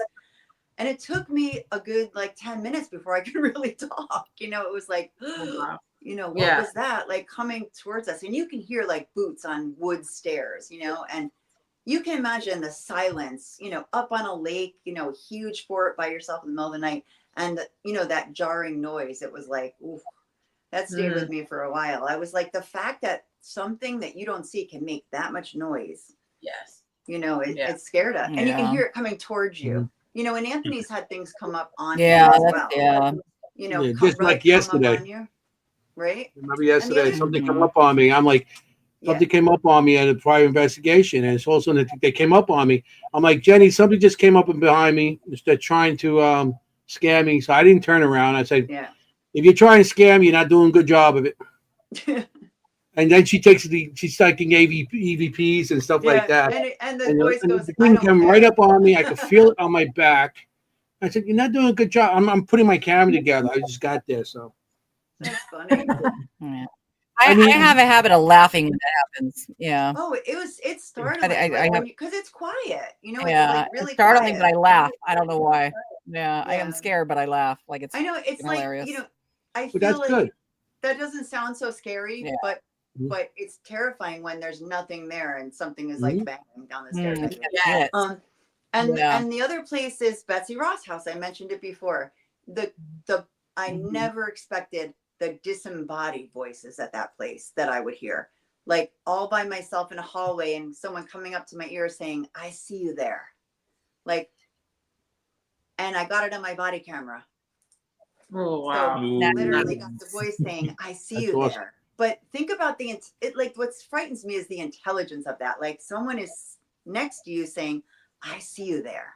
And it took me a good like 10 minutes before I could really talk. You know, it was like, you know, what was that? Like coming towards us. And you can hear like boots on wood stairs, you know, and you can imagine the silence, you know, up on a lake, you know, huge fort by yourself in the middle of the night. And, you know, that jarring noise, it was like, oof, that stayed with me for a while. I was like, the fact that something that you don't see can make that much noise.
Yes.
You know, it scared us. And you can hear it coming towards you. You know, and Anthony's had things come up on him as well. You know,
just like yesterday.
On you, right?
Remember yesterday, something came up on me. I'm like, something came up on me at a prior investigation, and it's all of a sudden they came up on me. I'm like, Jenny, something just came up behind me. They're trying to scare me. So I didn't turn around. I said, if you're trying to scare me, you're not doing a good job of it. And then she's taking EVPs and stuff like that.
And the voice goes,
the thing came right up on me. I could feel it on my back. I said, you're not doing a good job. I'm putting my camera together. I just got there. So
that's funny.
I have a habit of laughing when that happens. Yeah.
Oh, it's startling because it's quiet. You know, it's like really
it's startling,
quiet.
but I laugh. I don't know why. Yeah, I am scared, but I laugh. Like it's.
I know it's
hilarious.
like, you know, I feel like good. That doesn't sound so scary, but it's terrifying when there's nothing there and something is like banging down the stairs. And the other place is Betsy Ross' house. I mentioned it before. I never expected the disembodied voices at that place that I would hear, like all by myself in a hallway and someone coming up to my ear saying, I see you there. Like, and I got it on my body camera.
Oh, wow.
So literally got the voice saying, I see you there. But think about like what frightens me is the intelligence of that. Like someone is next to you saying, I see you there,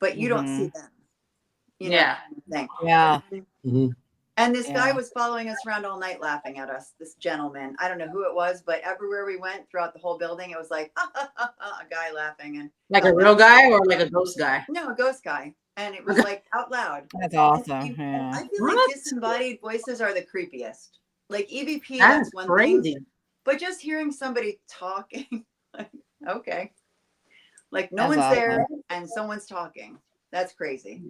but you don't see them. You know,
Yeah.
And this guy
Yeah.
was following us around all night laughing at us, this gentleman. I don't know who it was, but everywhere we went throughout the whole building, it was like, a guy laughing. And
Like a real guy or like a ghost guy?
no, a ghost guy. And it was like out loud.
That's
And
awesome. Yeah.
I feel
What?
like disembodied voices are the creepiest. Like EVP,
That's
that's one
crazy.
thing. But just hearing somebody talking, like, okay. Like no
That's
one's
awesome.
there and someone's talking. That's crazy.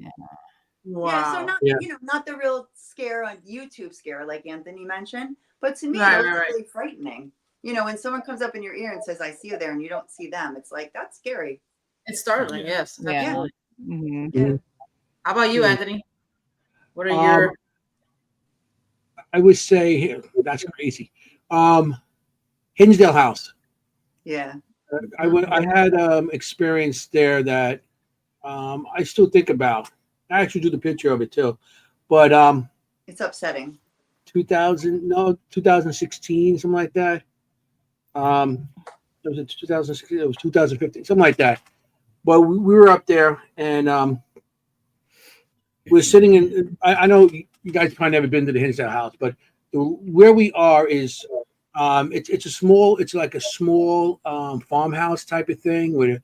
Wow.
Yeah, so not
Yeah.
not the real scare on YouTube scare like Anthony mentioned, but to me,
Right,
those
right,
are
right.
really frightening. When someone comes up in your ear and says, "I see you there," and you don't see them, it's like that's scary.
It's startling. Yes.
Yeah.
Absolutely.
Mhm.
Yeah.
How about you,
Yeah.
Anthony? What are your?
I would say that's crazy. Hinsdale House.
Yeah.
I had experience there that I still think about. I actually drew the picture of it too, but
It's upsetting.
2016, something like that. It was 2016. It was 2015, something like that. But we were up there, and we're sitting in. I know you guys probably never been to the Hinsdale House, but where we are is it's like a small farmhouse type of thing where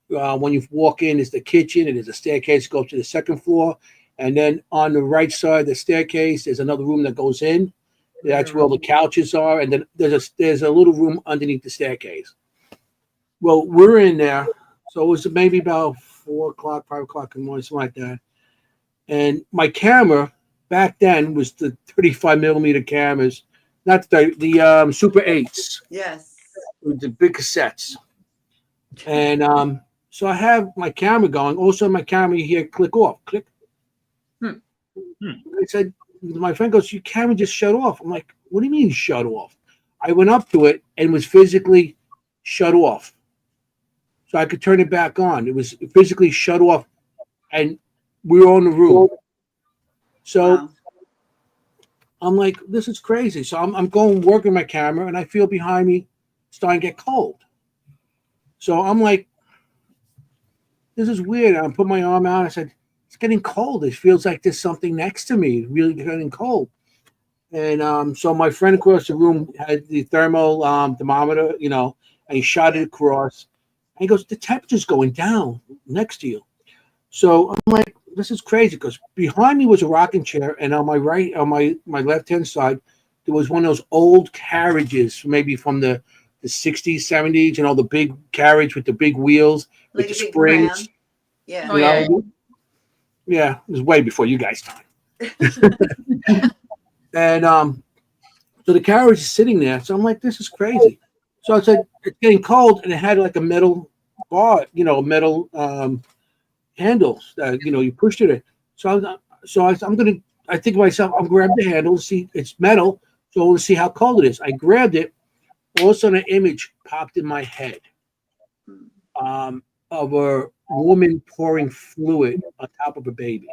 when you walk in, is the kitchen and there's a staircase go up to the second floor, and then on the right side of the staircase there's another room that goes in. That's where all the couches are, and then there's a little room underneath the staircase. Well, we're in there, so it was maybe about 4 o'clock, 5 o'clock in the morning, something like that. And my camera back then was the 35 millimeter cameras, not the Super 8s,
Yes.
with the big cassettes. And so I have my camera going. Also, my camera, you hear click off, click. I said, my friend goes, "Your camera just shut off." I'm like, "What do you mean shut off?" I went up to it and was physically shut off. So I could turn it back on. It was physically shut off, and we were on the roof. So
Wow.
I'm like, this is crazy. So I'm going working my camera, and I feel behind me starting to get cold. So I'm like, this is weird. I put my arm out. I said, it's getting cold. It feels like there's something next to me. It's really getting cold. And so my friend across the room had the thermal thermometer, and he shot it across. And he goes, the temperature's going down next to you. So I'm like, this is crazy, because behind me was a rocking chair, and on my right, on my left-hand side, there was one of those old carriages, maybe from the 60s, 70s, the big carriage with the big wheels,
Like
with
a
the
big
springs.
pram. Yeah.
Oh, yeah.
Yeah, it was way before you guys' time. And so the carriage is sitting there. So I'm like, this is crazy. So I said, it's getting cold, and it had like a metal bar, metal handles that you pushed it in. So I think to myself, I'll grab the handle, see it's metal, so we'll see how cold it is. I grabbed it. All of a sudden, an image popped in my head of a woman pouring fluid on top of a baby.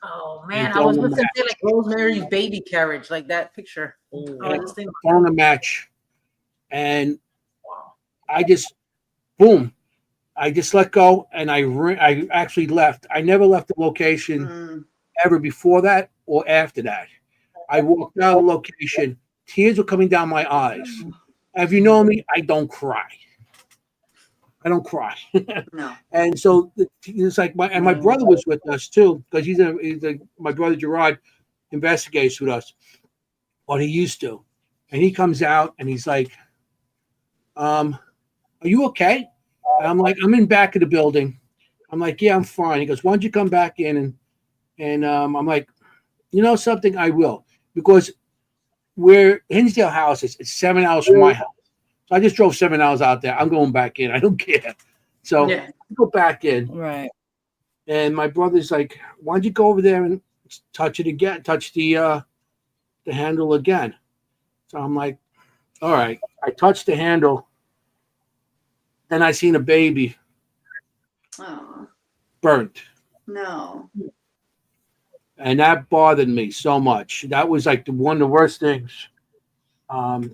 Oh man,
And
I was
throwing
just gonna say like Rosemary's Baby carriage, like that picture. This thing.
Throwing a match, and
Wow.
I just, boom, I just let go, and I actually left. I never left the location ever before that or after that. I walked out of the location, tears were coming down my eyes. If you know me, I don't cry. I don't cry.
No.
And so it's like my brother was with us too, because my brother Gerard investigates with us, or he used to. And he comes out and he's like, are you okay? And I'm like, I'm in back of the building. I'm like, yeah, I'm fine. He goes, why don't you come back in? And I'm like, you know something? I will. Because where Hinsdale House is, it's 7 hours from my house. So I just drove 7 hours out there. I'm going back in. I don't care. So
Yeah.
I go back in.
Right.
And my brother's like, why don't you go over there and touch it again? Touch the handle again. So I'm like, all right. I touched the handle. And I seen a baby
Oh,
burnt.
no.
And that bothered me so much. That was like one of the worst things.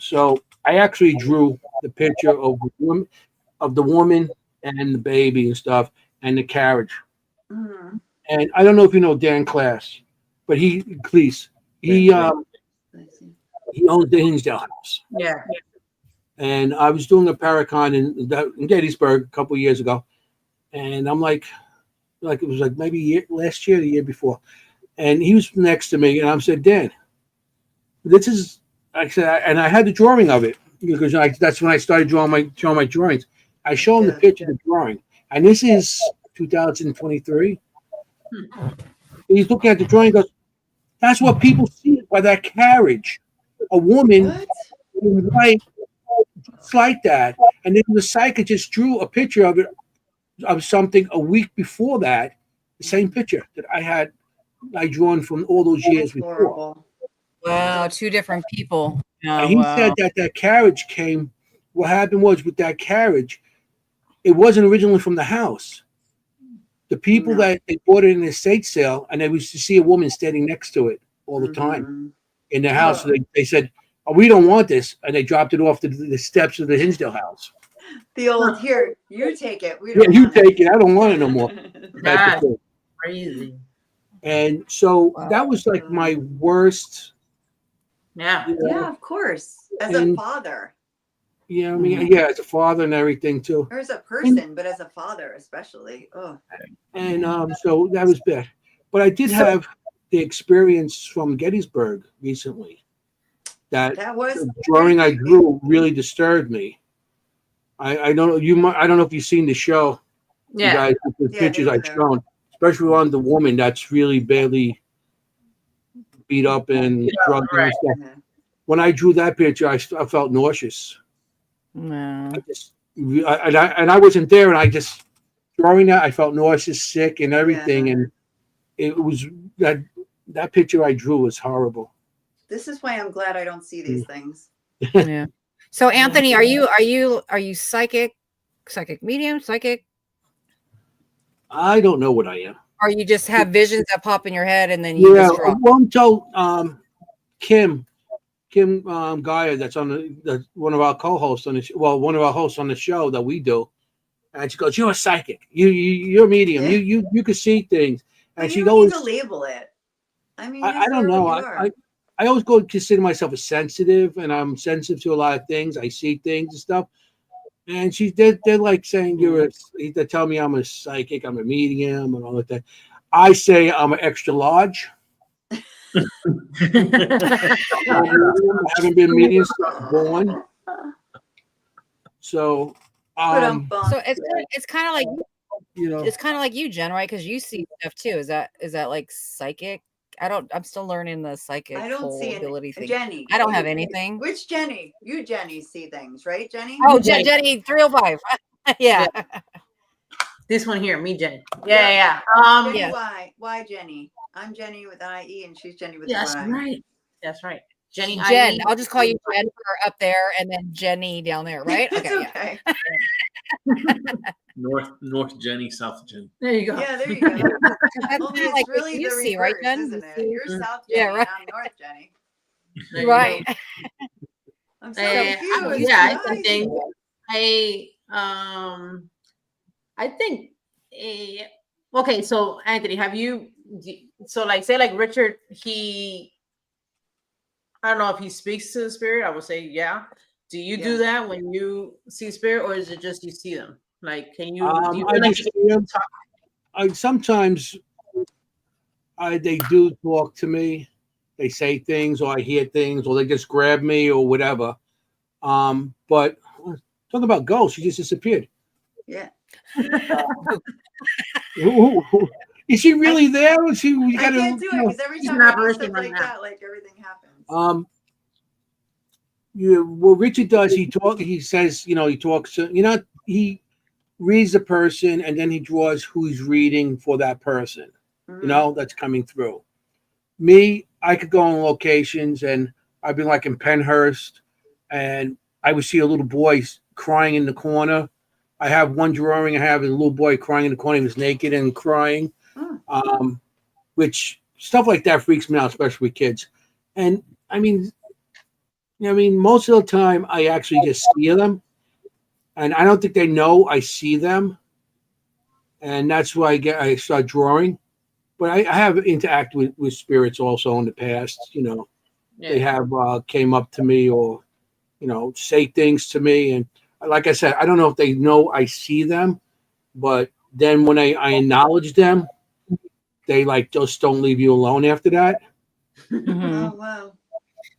So I actually drew the picture of the woman and the baby and stuff, and the carriage.
Mm.
And I don't know if you know Dan Class. but 𝗶𝗲𝗃, he owns the Hinsdale house.
Yeah.
And I was doing a Paracon in Gettysburg a couple of years ago, and I'm like it was like maybe last year, the year before, and he was next to me, and I said, Dan, this is, I said, and I had the drawing of it because that's when I started showing my drawings. I show him the picture of the drawing, and this is 2023. He's looking at the drawing, goes, that's what people see by that carriage. A woman in white, just like that. And then the psychic just drew a picture of something a week before that, the same picture that I drawn from all those years before.
Wow, two different people. Oh,
and he said that carriage came. What happened was with that carriage, it wasn't originally from the house. The people that they bought it in an estate sale, and they used to see a woman standing next to it all the time in their house. So they said, oh, we don't want this. And they dropped it off to the steps of the Hinsdale house.
The old, here, you take it. We
Yeah,
don't
you
want
take it. I don't want it no more.
That's crazy.
And so that was like my worst.
Yeah.
Yeah, of course. As a father.
Yeah, I mean, yeah, as a father and everything too.
Or as a person, but as a father especially. Oh.
And so that was bad. But I did have the experience from Gettysburg recently. That was the drawing I drew really disturbed me. I don't know. I don't know if you've seen the show.
Yeah.
You guys, the pictures I've shown, especially on the woman that's really badly beat up and drugged and stuff. When I drew that picture, I felt nauseous.
No.
I wasn't there, and I just drawing that, I felt nauseous, sick, and everything, and it was that picture I drew was horrible.
This is why I'm glad I don't see these things.
Yeah. So Anthony, are you psychic medium, psychic?
I don't know what I am.
Or you just have visions that pop in your head and then you just draw?
Well, until 𝗟𝗏𝗀𝗃𝗃, that's on one of our co-hosts on the one of our hosts on the show that we do, and she goes, "You're a psychic. You're a medium. Yeah. You can see things." And she goes,
"Need to label it." I mean,
I don't know. I always consider myself a sensitive, and I'm sensitive to a lot of things. I see things and stuff. And they're like saying they tell me I'm a psychic, I'm a medium, and all of that. I say I'm an extra large. I haven't been medium since born. So
it's kind of like,
you know,
it's kind of like you, Jen, right? Because you see stuff too. Is that like psychic? I'm still learning the psychic ability thing.
Jennie,
I don't have anything.
Which Jennie? You Jennie see things, right, Jennie?
Oh, Jennie 305. Yeah.
This one here, me, Jennie. Yeah.
Jennie, why Jennie? I'm Jennie with an IE, and she's Jennie with an Y.
That's right. Jennie.
Jen. I'll just call you Jen for up there, and then Jennie down there, right?
Okay.
North Jennie, South Jennie.
There you go.
Yeah, there you go. Only it's
like
really
you
the
see,
reverse,
right, Jen?
isn't it? You're South Jennie,
right.
I'm North Jennie.
Right.
I'm so confused.
Yeah, I think. Okay, so Anthony, have you? So like, say like Richard, I don't know if he speaks to the spirit. I would say, yeah. Do you do that when you see spirit, or is it just you see them? Like, can you? Do you
sometimes they do talk to me. They say things, or I hear things, or they just grab me, or whatever. But talking about ghosts, she just disappeared.
Yeah.
Is she really there? I
can't do it because every time I do stuff like that, like everything happens.
What Richard does, he says, he talks, he reads the person and then he draws who he's reading for that person, that's coming through. Me, I could go on locations, and I've been like in Penhurst, and I would see a little boy crying in the corner. I have one drawing, I have a little boy crying in the corner. He was naked and crying, which stuff like that freaks me out, especially with kids. And I mean, most of the time I actually just see them, and I don't think they know I see them, and that's why I start drawing. but I have interacted with spirits also in the past. You know, they have came up to me or, you know, say things to me. And like I said, I don't know if they know I see them, but then when I acknowledge them, they like just don't leave you alone after that.
Mm-hmm.
Oh, wow.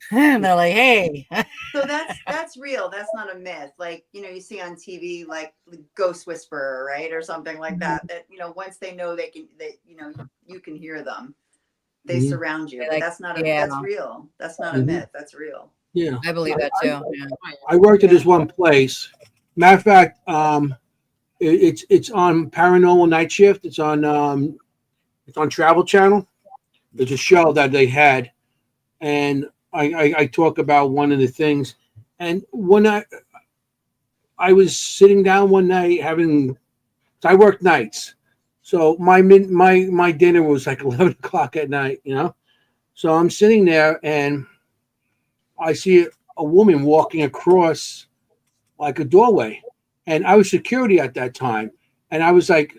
And they're like, hey.
So that's real. That's not a myth. Like, you know, you see on TV, like Ghost Whisperer, right? Or something like that, that, you know, once they know you know, you can hear them, they surround you. But that's not that's real. That's not a myth. That's real.
Yeah.
I believe that too.
I worked at this one place. Matter of fact, it's on Paranormal Night Shift. It's on Travel Channel. There's a show that they had, and I talk about one of the things. And when I was sitting down one night I worked nights, so my dinner was like 11 o'clock at night, you know. So I'm sitting there and I see a woman walking across like a doorway, and I was security at that time, and I was like,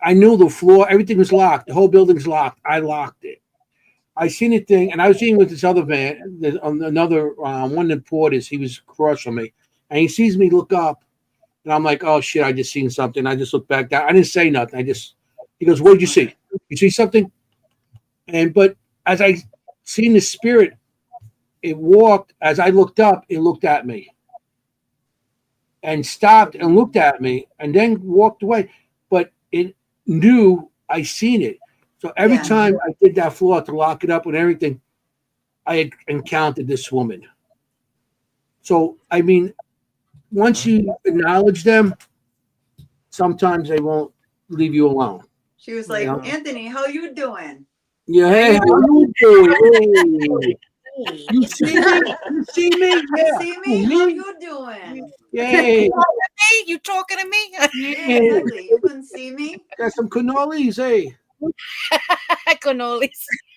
I knew the floor, everything was locked, the whole building's locked. I locked it. I seen a thing, and I was eating with this other man, another one of the porters. He was across from me, and he sees me look up, and I'm like, "Oh shit! I just seen something." I just looked back down. I didn't say nothing. He goes, "What did you see? You see something?" But as I seen the spirit, it walked. As I looked up, it looked at me, and stopped and looked at me, and then walked away. But it knew I seen it. So every time I did that floor to lock it up and everything, I had encountered this woman. So, I mean, once you acknowledge them, sometimes they won't leave you alone.
She was like, Anthony, how you doing?
Yeah, hey, how you doing? Hey. You see me? You see me?
You see me? How you doing?
Yay.
You talking to me?
Yeah, exactly. You couldn't see me?
Got some cannolis, hey.
Cannolis.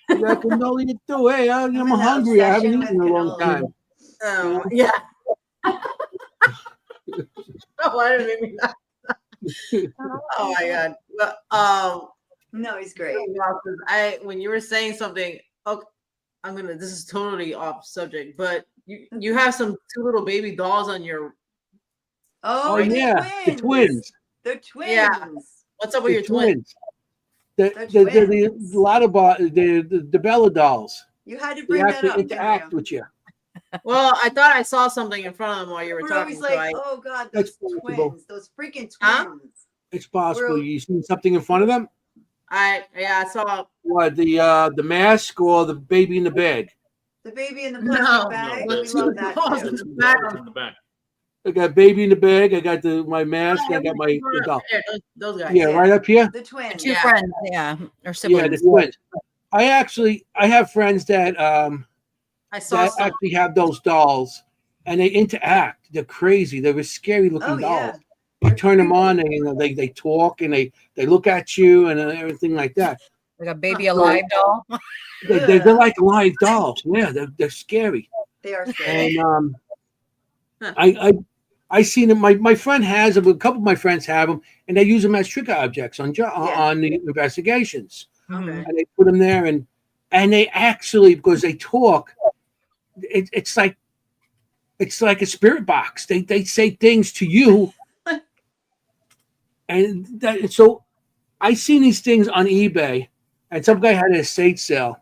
Yeah, cannoli too. Hey, I'm hungry. I haven't eaten in a long time.
Oh, yeah. Oh, why did it make me laugh? Oh my god. Well,
no, he's great.
When you were saying something, okay, this is totally off subject, but you have some 2 little baby dolls on your.
Oh yeah, the twins.
The twins.
Yeah. What's up with your twins?
The 𝗿𝗏𝗘𝗀 dolls.
You had to bring that up.
They interact with you.
Well, I thought I saw something in front of them while you were talking.
Always like, oh god, those twins, those freaking twins. Huh?
It's possible. You seen something in front of them?
I saw.
What, the mask or the baby in the bag?
The baby in the plastic bag. We love that too.
In the back.
I got baby in the bag. I got my mask. I got my doll.
Those guys.
Yeah, right up here.
The twins.
2 friends, or siblings.
Yeah, the twins. I have friends that actually have those dolls, and they interact. They're crazy. They're scary looking dolls. You turn them on, and they talk, and they look at you, and everything like that.
Like a baby alive doll.
They're like live dolls. Yeah, they're scary.
They are scary.
And I seen them. My friend has them. A couple of my friends have them, and they use them as trigger objects on the investigations.
Okay.
And they put them there, and they actually, because they talk, it's like a spirit box. They say things to you, and so I seen these things on eBay, and some guy had an estate sale,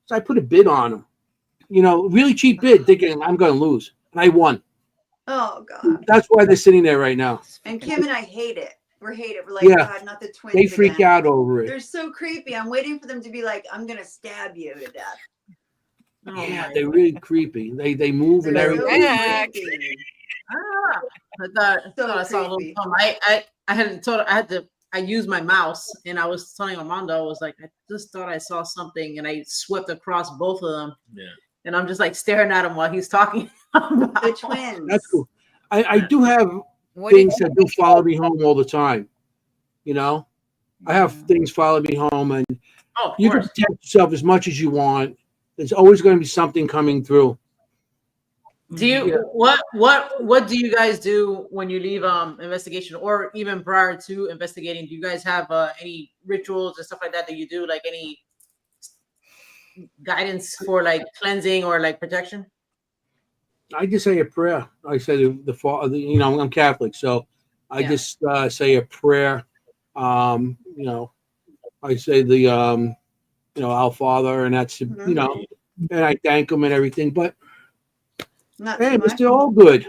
so I put a bid on them. You know, really cheap bid, thinking I'm going to lose, and I won.
Oh God!
That's why they're sitting there right now.
And Kim and I hate it. We're like, God, not the twins.
They freak out over it.
They're so creepy. I'm waiting for them to be like, I'm gonna stab you to death.
Yeah, they're really creepy. They move and everything.
I thought I saw a little I used my mouse, and I was telling Armando, I was like, I just thought I saw something, and I swept across both of them.
Yeah.
And I'm just like staring at him while he's talking.
The twins.
That's cool. I do have things that do follow me home all the time. You know, I have things follow me home, and you can protect yourself as much as you want. There's always going to be something coming through.
Do you what do you guys do when you leave investigation, or even prior to investigating? Do you guys have any rituals and stuff like that you do, like any guidance for like cleansing or like protection?
I just say a prayer. I say the Father. You know, I'm Catholic, so I just say a prayer. You know, I say the you know, 𝗟𝗏𝗘𝗀, and that's you know, and I thank him and everything. But hey, Mr. Allgood.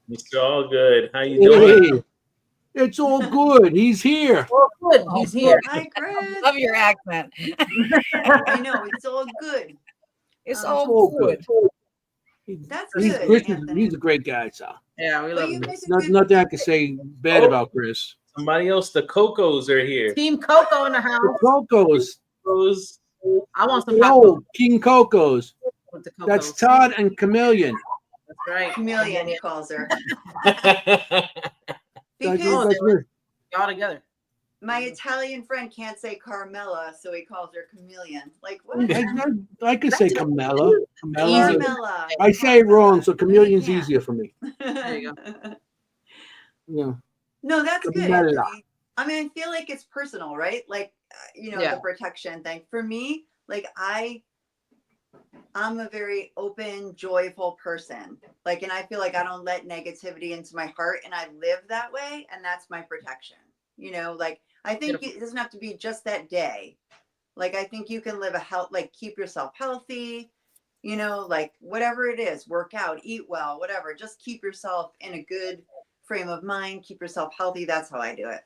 Mr. Allgood, how you doing?
Hey, it's all good. He's here.
Oh, good. He's here.
Hi, Chris.
Love your accent.
I know, it's all good.
It's
all
all good.
That's
He's
good, Anthony.
he's a great guy, so
Yeah, we love him.
nothing I can say bad about Chris.
Somebody else, the Cocos are here.
Team Coco in the house.
The Cocos.
I want some
Oh, King Cocos.
with the Cocos.
That's Todd and Chameleon.
That's right.
Chameleon, he calls her.
That's
Because
good.
All together.
my Italian friend can't say Carmela, so he calls her Chameleon. Like, what?
I could say Camella.
Carmela.
I say it wrong, so Chameleon's
Yeah.
easier for me.
There you
Yeah.
No, that's good.
Carmela.
Anthony. I mean, I feel like it's personal, right? Like, you know,
Yeah.
the protection thing. For me, like, I'm a very open, joyful person. Like, and I feel like I don't let negativity into my heart, and I live that way, and that's my protection. You know, like, I think it doesn't have to be just that day. Like, I think you can live like, keep yourself healthy, you know, like, whatever it is, work out, eat well, whatever. Just keep yourself in a good frame of mind, keep yourself healthy. That's how I do it.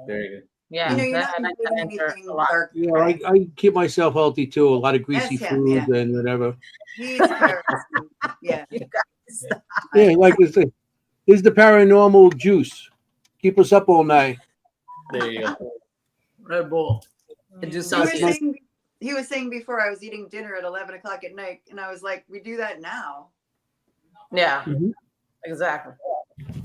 Very good.
Yeah.
You know, you're not
that-
doing
that answers
anything
a lot.
dark.
Yeah, I keep myself healthy too. A lot of greasy
That's him,
food and whatever.
He's terrorism. Yeah.
Yeah, like I say, here's the paranormal juice. Keep us up all night.
There you go.
Red Bull. It just
He
sounds
was,
good.
saying before I was eating dinner at 11 o'clock at night, and I was like, we do that now.
Yeah.
Mhm.
Exactly.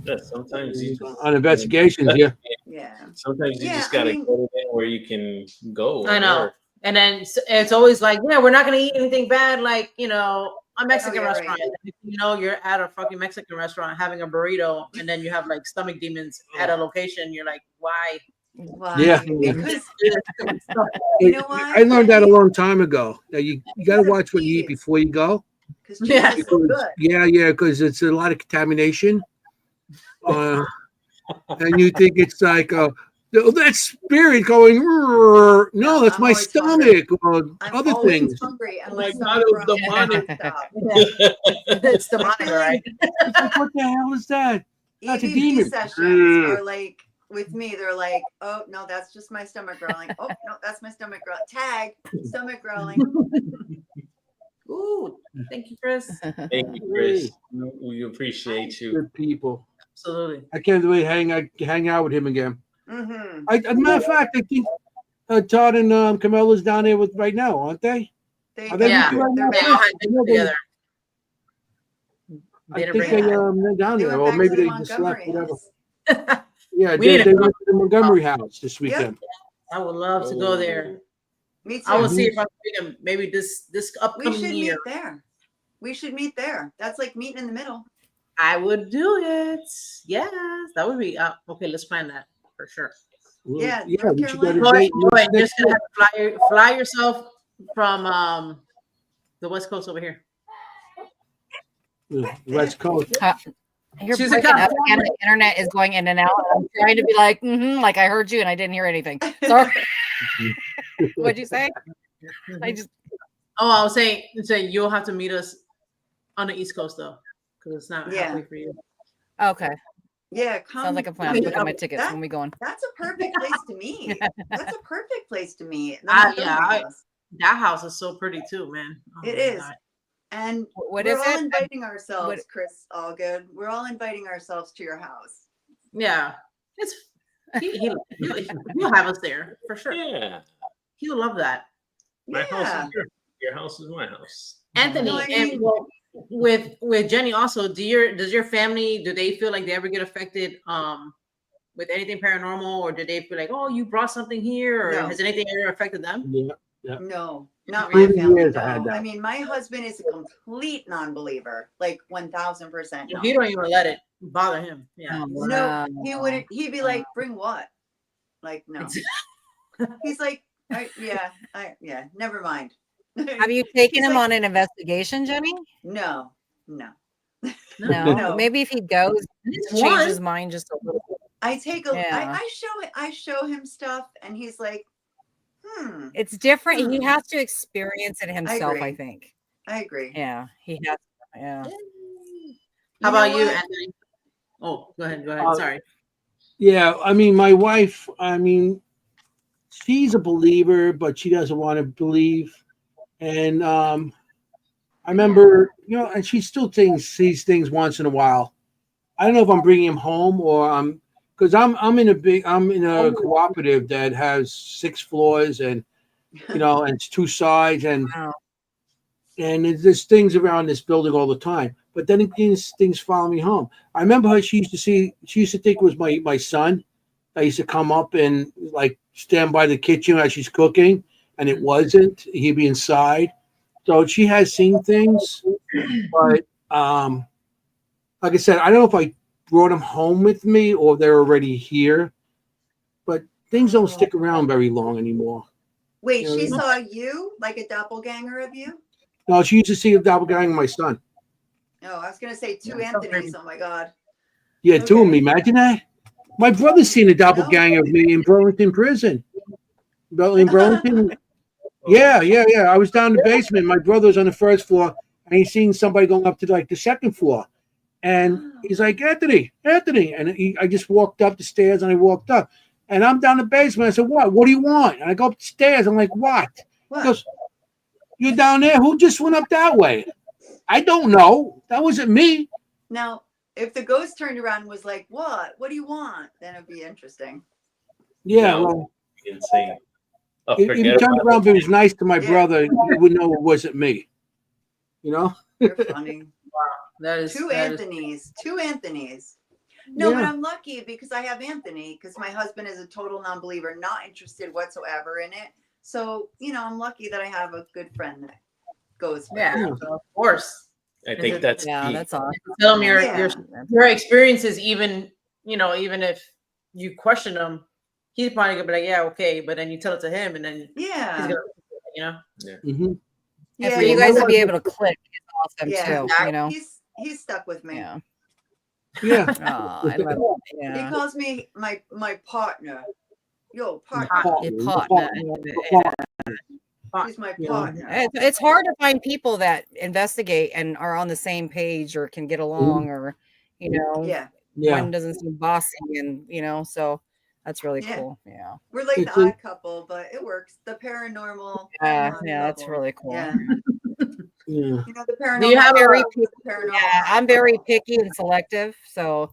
Yeah, sometimes you
On investigations, yeah.
Yeah.
sometimes you
Yeah,
just
I
gotta
mean-
get it in where you can go.
I know. And then it's always like, yeah, we're not gonna eat anything bad, like, you know, a Mexican
yeah, right.
restaurant. You know, you're at a fucking Mexican restaurant having a burrito, and then you have like stomach demons at a location. You're like, why?
Why?
Yeah.
Because you know why?
I learned that a long time ago. That you got to watch what you eat before you go.
Because
Yeah.
cheese is so good.
Yeah, because it's a lot of contamination. And you think it's like, that spirit going, "Rrr." No, that's
I'm
my
always hungry.
stomach or
I'm
other
always
things.
hungry
Oh my
unless
God, it was
demonic.
It's demonic, right?
It's like, what the hell is that? That's a
EVP
demon.
sessions are like, with me, they're like, oh, no, that's just my stomach growling. Oh, no, that's my stomach growling. Tag, stomach growling.
Ooh, thank you, Chris.
Thank you, Chris. We appreciate you.
Good people.
Absolutely.
I can't wait to hang out with him again.
Mm-hmm.
As a matter of fact, I think Todd and Camilla's down there right now, aren't they? Are they
Yeah.
with you right now?
They all had dinner together.
I
Dinner
think
break.
they're down
They
there,
went
or
back
maybe
to the
they just left.
Montgomery
Whatever.
house.
Yeah,
We need
they
to
went to the Montgomery house this weekend.
I would love to go there.
Me too.
I will see if I can meet them maybe this
We
upcoming
should
year.
meet there. We should meet there. That's like meeting in the middle.
I would do it. Yes, that would be okay. Let's plan that for sure.
Well,
Yeah,
yeah,
North
we should go to
Carolina.
Dayton
Boy,
next
just gonna have to fly yourself from the West Coast over here.
year. West Coast.
You're
She's
breaking
a
up and the internet is going in and out. I'm trying to be like, like I heard you and I didn't hear anything. Sorry. What'd you say?
I was saying you'll have to meet us on the East Coast though, because it's not
Yeah.
halfway for you.
Okay.
Yeah, come.
Sounds like a plan. I'm looking at my tickets when we going.
That's a perfect place to meet. That's a perfect place to meet. The
Yeah,
Montgomery house.
That house is so pretty too, man. Oh
It
my
is.
God.
And
What
we're
is
all
it?
inviting ourselves,
What-
Chris Allgood. We're all inviting ourselves to your house.
Yeah, he'll have us there for sure.
Yeah.
He'll love that.
My house
Yeah.
is your house is my house.
Anthony,
No, I
and
mean-
well, with Jenny also, does your family, do they feel like they ever get affected with anything paranormal, or do they feel like, oh, you brought something here, or
No.
has anything ever affected them?
Yeah. Yeah.
No, not
For
my
years
family.
I had
No.
that.
I mean, my husband is a complete non-believer, like 1000%.
If you don't even let it bother him. Yeah.
Oh,
No,
wow.
he wouldn't. He'd be like, "Bring what?" Like, no. He's like, "Yeah, never mind."
Have you taken
He's
him
like,
on an investigation, Jenny?
No.
No.
No.
Maybe if he goes, change his mind just a little.
I take a.
Yeah.
I show him stuff, and he's like,
It's different. He has to experience it himself, I
agree.
think.
I agree.
Yeah, he has. Yeah.
How
know
about you,
what?
Anthony? Oh, go ahead. Sorry.
Yeah, I mean, my wife, I mean, she's a believer, but she doesn't want to believe. And I remember, you know, and she still sees things once in a while. I don't know if I'm bringing him home or because I'm in a cooperative that has 6 floors and, you know, and it's 2 sides and there's things around this building all the time. But then things follow me home. I remember her. She used to think it was my son. I used to come up and like stand by the kitchen as she's cooking, and it wasn't. He'd be inside. So she has seen things, but like I said, I don't know if I brought them home with me or they're already here. But things don't stick around very long anymore.
Wait,
You know
she
what
saw you like a doppelganger of you?
No, she used to see a doppelganger of my son.
Oh, I was gonna say 2 Anthonys. Oh my God.
Yeah, 2 of them. Imagine that. My brother's seen a doppelganger of me in Burlington prison. In Burlington. Yeah. I was down in the basement. My brother was on the 1st floor, and he's seen somebody going up to like the 2nd floor. And he's like, Anthony. And I just walked up the stairs, and I walked up. And I'm down the basement. I said, what? What do you want? And I go up the stairs. I'm like, what? He goes, you're down there? Who just went up that way? I don't know. That wasn't me.
Now, if the ghost turned around and was like, what? What do you want? Then it'd be interesting.
Yeah,
No,
well,
insane. Oh,
if he turned around and was nice to my brother, you would know it wasn't me. You know?
You're funny.
That is
2 Anthonys. 2 Anthonys. No, but I'm lucky because I have Anthony, because my husband is a total non-believer, not interested whatsoever in it. So, you know, I'm lucky that I have a good friend that goes.
Yeah, of course.
I think that's key.
That's awesome.
Tell them your experiences, even if you question them, he's probably gonna be like, yeah, okay. But then you tell it to him, and then he's gonna, you know.
Mm-hmm.
And for you guys to be able to click is awesome too. You know,
he's stuck with me.
Yeah.
Oh,
I love it. Yeah.
He calls me my partner. Yo, partner.
Your partner.
He's my partner.
It's hard to find people that investigate and are on the same page or can get along, or you know, one doesn't seem bossy, and you know, so that's really cool. Yeah,
we're like the odd couple, but it works. The paranormal.
Yeah, that's really cool.
Yeah.
Yeah.
You know, the paranormal.
Do you have
paranormal?
Yeah, I'm very picky and selective, so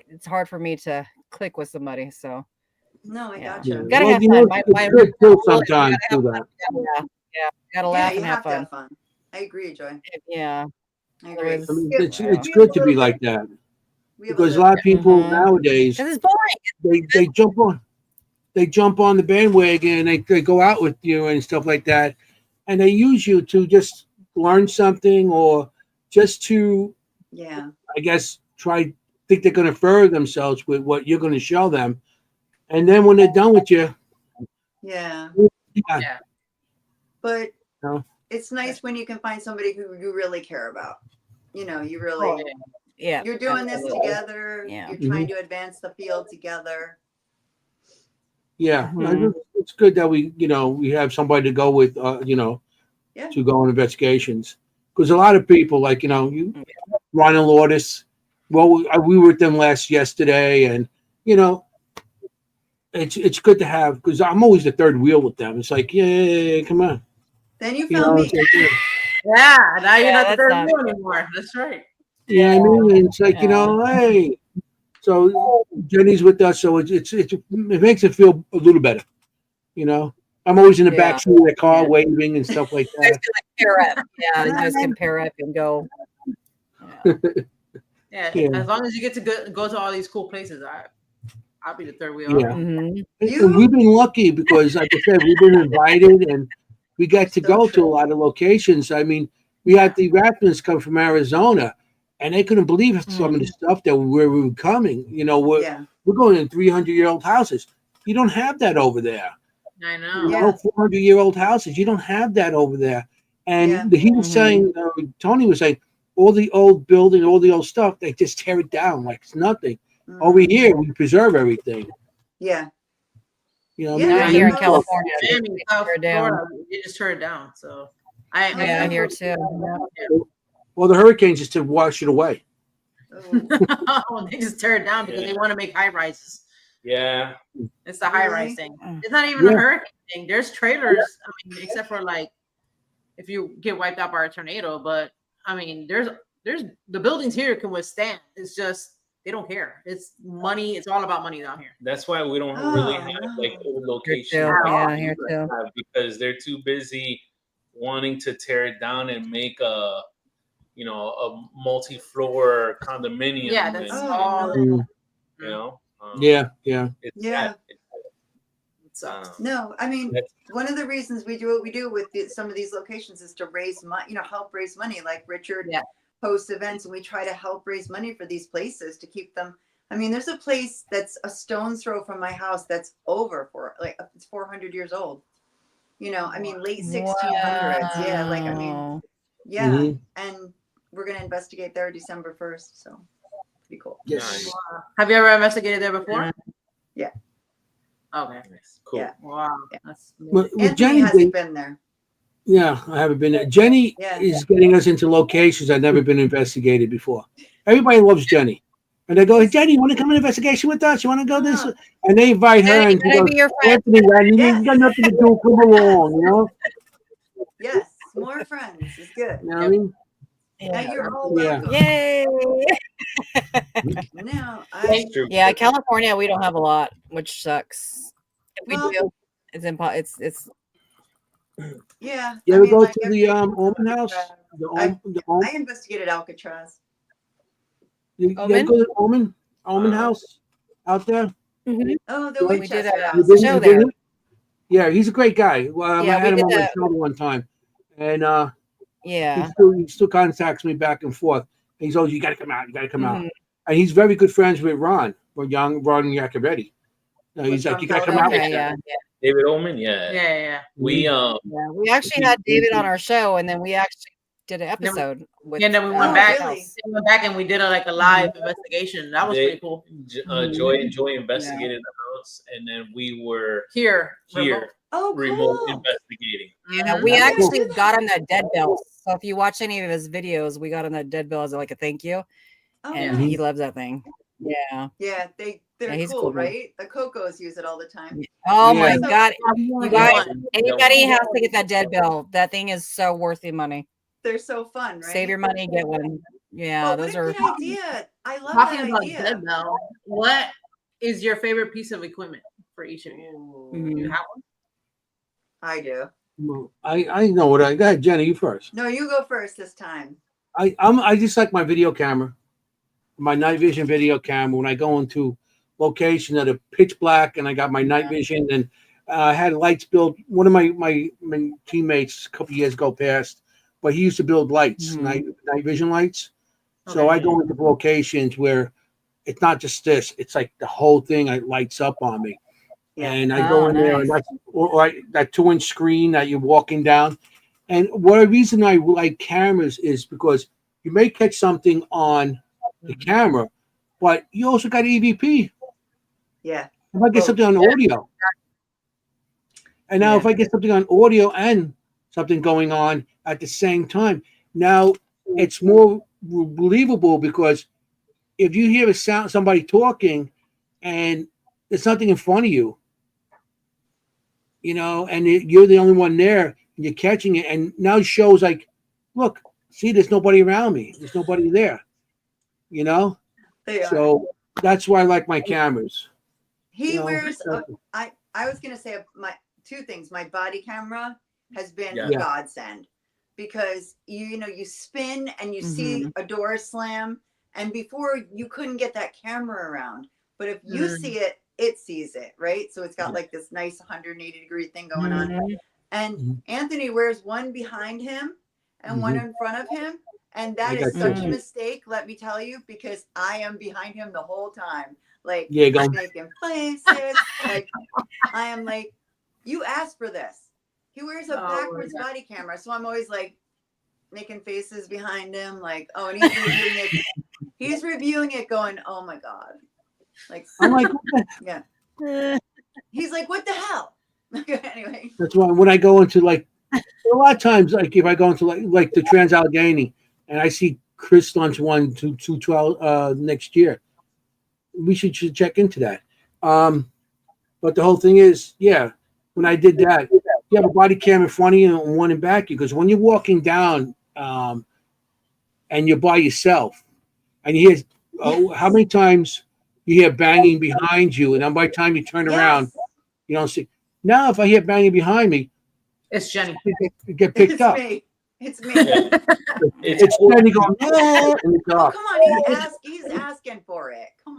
it's hard for me to click with somebody. So
no, I got you.
Gotta have fun.
It's good sometimes do that.
Yeah, gotta laugh and have fun.
I agree, Joy.
Yeah,
I agree.
I mean, it's good to be like that, because a lot of people nowadays
it's boring.
They jump on the bandwagon and they go out with you and stuff like that, and they use you to just learn something or just to I guess think they're going to further themselves with what you're going to show them, and then when they're done with you,
but it's nice when you can find somebody who you really care about. You know, you really you're doing this together. You're trying to advance the field together.
It's good that we have somebody to go with, to go on investigations, because a lot of people, like, Ron and Lourdes, well, we were with them yesterday, and it's good to have, because I'm always the third wheel with them. It's like, yeah, come on.
Then you found me.
Now you're not the third wheel anymore. That's right.
Yeah, I mean, it's like, hey. So Jenny's with us, so it makes it feel a little better. I'm always in the back seat of the car waving and stuff like that.
Pair up. You guys can pair up and go.
As long as you get to go to all these cool places, I'll be the third wheel.
Yeah. And we've been lucky because, like I said, we've been invited, and we got to go to a lot of locations. I mean, we had the Rathmans come from Arizona, and they couldn't believe some of the stuff that where we were coming. You know, we're going in 300-year-old houses. You don't have that over there.
I know.
You know, 400-year-old houses. You don't have that over there. And he was saying, Tony was saying, all the old building, all the old stuff, they just tear it down like it's nothing. Over here, we preserve everything.
Yeah.
You know,
here in California,
Florida, they just tore it down. So
here too.
Well, the hurricanes just to wash it away.
They just tear it down because they want to make high rises.
Yeah,
it's the high rise thing. It's not even a hurricane thing. There's trailers. I mean, except for like if you get wiped out by a tornado. But I mean, there's the buildings here can withstand. It's just they don't care. It's money. It's all about money down here.
That's why we don't really have like old locations.
Here too.
Because they're too busy wanting to tear it down and make a multi-floor condominium.
Yeah, that's all.
You know.
No, I mean, one of the reasons we do what we do with some of these locations is to raise money, help raise money. Like Richard hosts events, and we try to help raise money for these places to keep them. I mean, there's a place that's a stone's throw from my house that's over it's 400 years old. You know, I mean, late 1600s. Yeah, like I mean, and we're gonna investigate there December 1st. So pretty cool.
Yes.
Wow. Have you ever investigated there before?
Yeah.
Okay.
Cool.
Yeah. Wow.
Anthony
Jennie
hasn't been there.
Yeah, I haven't been there. Jennie is getting us into locations I've never been investigated before. Everybody loves Jennie. And they go, hey, Jennie, you want to come on investigation with us? You want to go this? And they invite her and she goes, Anthony, you got nothing to do, come along, you know?
Yes, more friends is good.
You know what I mean?
Yeah, you're all welcome.
Yay!
No,
California, we don't have a lot, which sucks. If we do, it's impossible. It's
yeah.
You ever go to the Omen house?
I investigated 𝗟𝗏𝗘𝗀.
You ever go to the Omen house out there?
Oh, the Winchester house.
Show there.
Yeah, he's a great guy. Well, I had him on my show one time, and he still contacts me back and forth. And he's always, you got to come out, you got to come out. And he's very good friends with Ron 𝗟𝗏𝗘𝗀𝗏. He's like, you got to come out.
David Omen, We
actually had David on our show, and then we actually did an episode with.
And then we went back. We went back and we did a live investigation. That was pretty cool.
Joy investigated the house, and then we were
here.
Remote investigating.
Yeah, we actually got him that dead bell. So if you watch any of his videos, we got him that dead bell as like a thank you, and he loves that thing. Yeah.
Yeah, they're cool, right? The Cocos use it all the time.
Oh my God, you guys! Anybody has to get that dead bell. That thing is so worth the money.
They're so fun, right?
Save your money, get one. Yeah, those are.
Good idea. I love
talking
that
about
idea.
Dead bell. What is your favorite piece of equipment for each of you? Do you have one?
I do.
I know what I got. Jennie, you first.
No, you go first this time.
I just like my video camera, my night vision video camera. When I go into location that are pitch black, and I got my night vision, and I had lights built. One of my teammates a couple years ago passed, but he used to build lights, night vision lights. So I go into locations where it's not just this; it's like the whole thing lights up on me. And I go in there, and that's that 2-inch screen that you're walking down. And the reason I like cameras is because you may catch something on the camera, but you also got EVP.
Yeah.
If I get something on audio, and now if I get something on audio and something going on at the same time, now it's more believable, because if you hear a sound, somebody talking, and there's nothing in front of you, and you're the only one there, and you're catching it, and now it shows like, look, see, there's nobody around me, there's nobody there, So that's why I like my cameras.
He wears. I was gonna say my two things. My body camera has been a godsend, because you spin and you see a door slam, and before you couldn't get that camera around, but if you see it, it sees it, right? So it's got like this nice 180-degree thing going on. And Anthony wears one behind him and one in front of him. And that is such a mistake, let me tell you, because I am behind him the whole time. Like, making faces. Like, I am like, you asked for this. He wears a backwards body camera. So I'm always like making faces behind him. Like, oh, and he's reviewing it. He's reviewing it going, oh my God. Like, I'm like, yeah. He's like, what the hell? Anyway.
That's why when I go into like, a lot of times, like if I go into like the Trans-Allegheny and I see Chris Lunch 212 next year, we should check into that. But the whole thing is, yeah, when I did that, you have a body cam in front of you and one in back of you, because when you're walking down and you're by yourself and you hear, how many times you hear banging behind you, and then by the time you turn around, you don't see. Now, if I hear banging behind me,
it's Jennie.
You get picked up.
It's me.
It's Jennie going,
oh, come on, he's asking for it. Come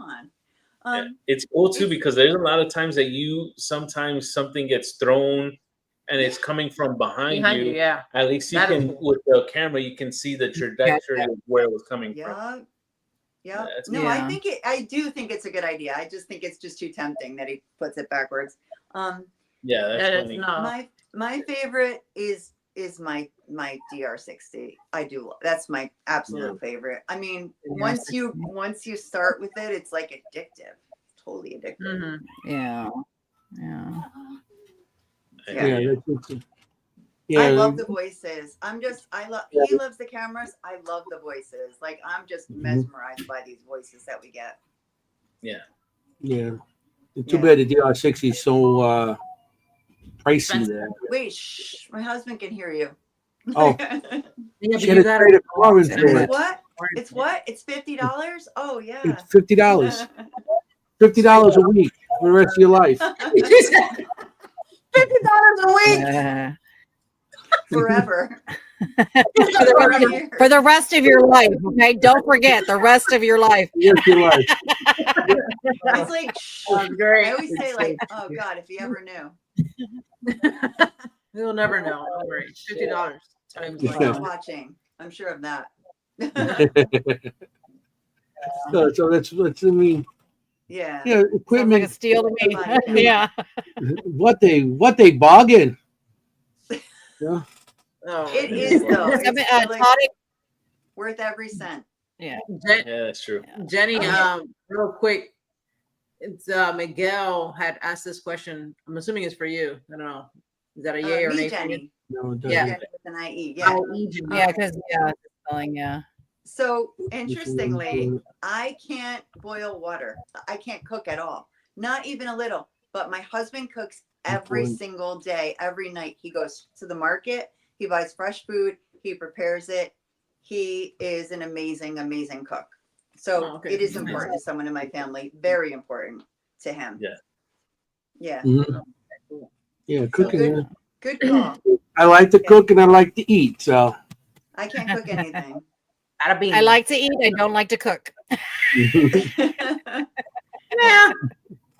on.
It's cool too, because there's a lot of times that sometimes something gets thrown and it's coming from behind you.
Yeah.
At least you can, with the camera, you can see the trajectory of where it was coming from.
Yeah. No, I do think it's a good idea. I just think it's just too tempting that he puts it backwards.
Yeah, that's funny.
My favorite is my DR60. I do. That's my absolute favorite. I mean, once you start with it, it's like addictive. Totally addictive.
Yeah.
I love the voices. He loves the cameras. I love the voices. Like, I'm just mesmerized by these voices that we get.
Yeah. Too bad the DR60 is so pricey there.
Wait, shh. My husband can hear you.
Oh.
What? It's what? It's $50? Oh, yeah.
It's $50. $50 a week for the rest of your life.
$50 a week.
Forever.
For the rest of your life, okay? Don't forget the rest of your life.
It's like, I always say, like, oh God, if you ever knew.
We'll never know. $50 times
watching. I'm sure of that.
So that's I mean.
Yeah.
Equipment.
Like a steal to me. Yeah.
What they bargain. Yeah.
It is though. It's worth every cent.
Yeah.
That's true.
Jennie, real quick, it's Miguel had asked this question. I'm assuming it's for you. I don't know. Is that a yay or nay?
Jennie.
No, it
doesn't. With an IE. Yeah.
Because spelling.
So interestingly, I can't boil water. I can't cook at all. Not even a little. But my husband cooks every single day, every night. He goes to the market. He buys fresh food. He prepares it. He is an amazing, amazing cook. So it is important to someone in my family. Very important to him. Yeah.
Yeah, cooking.
Good call.
I like to cook and I like to eat. So
I can't cook anything.
I like to eat. I don't like to cook.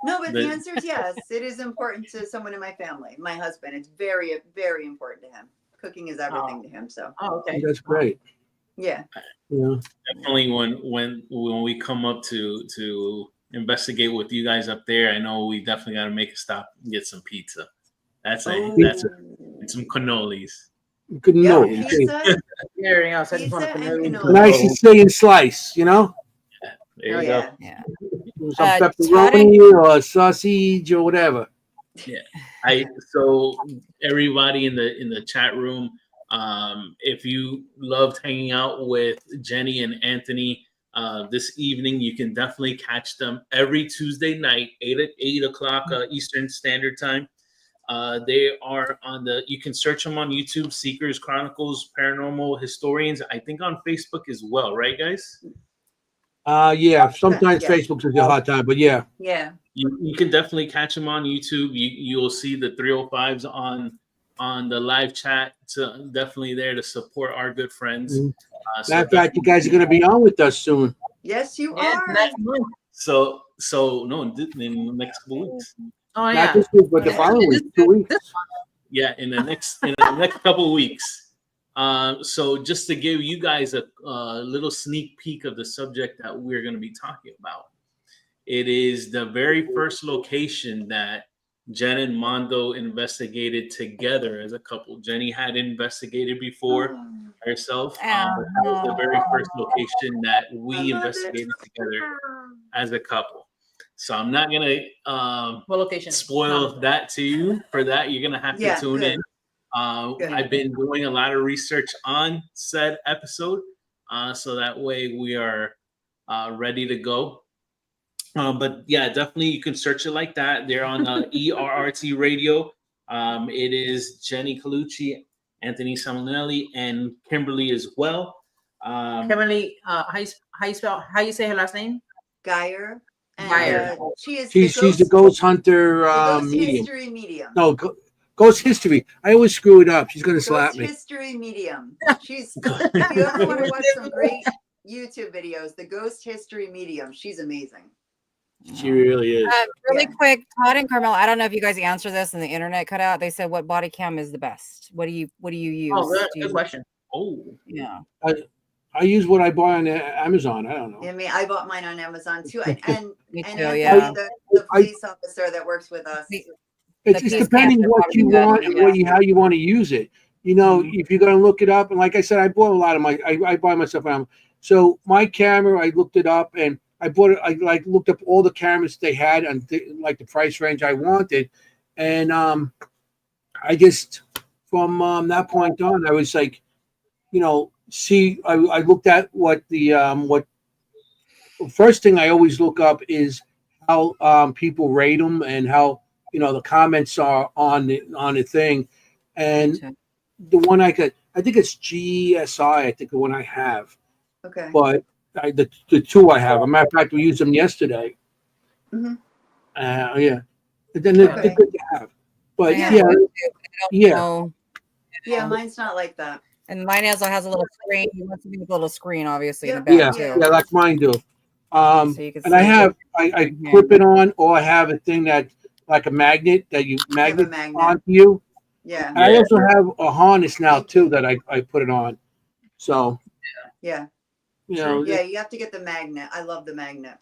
No, but the answer is yes. It is important to someone in my family. My husband. It's very, very important to him. Cooking is everything to him. So.
That's great.
Yeah.
Definitely when we come up to investigate with you guys up there, I know we definitely got to make a stop and get some pizza. And some cannolis.
Cannoli.
Everything else. I just want
cannoli.
Nice Sicilian slice, you know?
There you go.
Yeah.
Some pepperoni or sausage or whatever.
Yeah. So everybody in the chat room, if you loved hanging out with Jennie and Anthony this evening, you can definitely catch them every Tuesday night, 8 o'clock Eastern Standard Time. They are you can search them on YouTube, Seekers, Chronicles, Paranormal Historians. I think on Facebook as well, right, guys?
Yeah. Sometimes Facebook's a hard time, but yeah.
Yeah.
You can definitely catch them on YouTube. You'll see the 305s on the live chat. So definitely there to support our good friends.
Matter of fact, you guys are going to be on with us soon.
Yes, you are.
So no, in the next couple weeks.
Oh,
Not this week, but the following week, 2 weeks.
Yeah, in the next couple of weeks. So just to give you guys a little sneak peek of the subject that we're going to be talking about, it is the very first location that Jen and Mondo investigated together as a couple. Jennie had investigated before herself. That was the very first location that we investigated together as a couple. So I'm not gonna spoil that to you. For that, you're gonna have to tune in. I've been doing a lot of research on said episode, so that way we are ready to go. But yeah, definitely you can search it like that. They're on ERRT Radio. It is Jennie Colucci, Anthony Samonelli, and Kimberly as well.
Kimberly, how you say her last name?
Geyer.
She's the ghost hunter medium.
History medium.
No, ghost history. I always screw it up. She's gonna slap me.
History medium. She's. If you ever want to watch some great YouTube videos, the ghost history medium. She's amazing.
She really is.
Really quick, Todd and Carmel, I don't know if you guys answer this and the internet cut out. They said, what body cam is the best? What do you use?
Oh, good question.
Oh,
yeah.
I use what I buy on Amazon. I don't know.
I mean, I bought mine on Amazon too. And
Me too,
the police officer that works with us.
It's depending what you want and how you want to use it. You know, if you're going to look it up, and like I said, I bought a lot of I buy myself on Amazon. So my camera, I looked it up and I bought it. I looked up all the cameras they had and the price range I wanted, and I just from that point on, I was like, you know, I looked at what the first thing I always look up is how people rate them and how the comments are on the thing, and the one I think it's GSI. I think the one I have.
Okay.
But the two I have. As a matter of fact, we used them yesterday.
Mm-hmm.
Yeah. But then they're good to have. But
yeah, mine's not like that.
And mine has a little screen. You want something with a little screen, obviously, in the back too.
Yeah, like mine do. So and I clip it on, or I have a thing that like a magnet that you magnet onto you.
Yeah.
And I also have a harness now too that I put it on. So.
Yeah.
You
have to get the magnet. I love the magnet.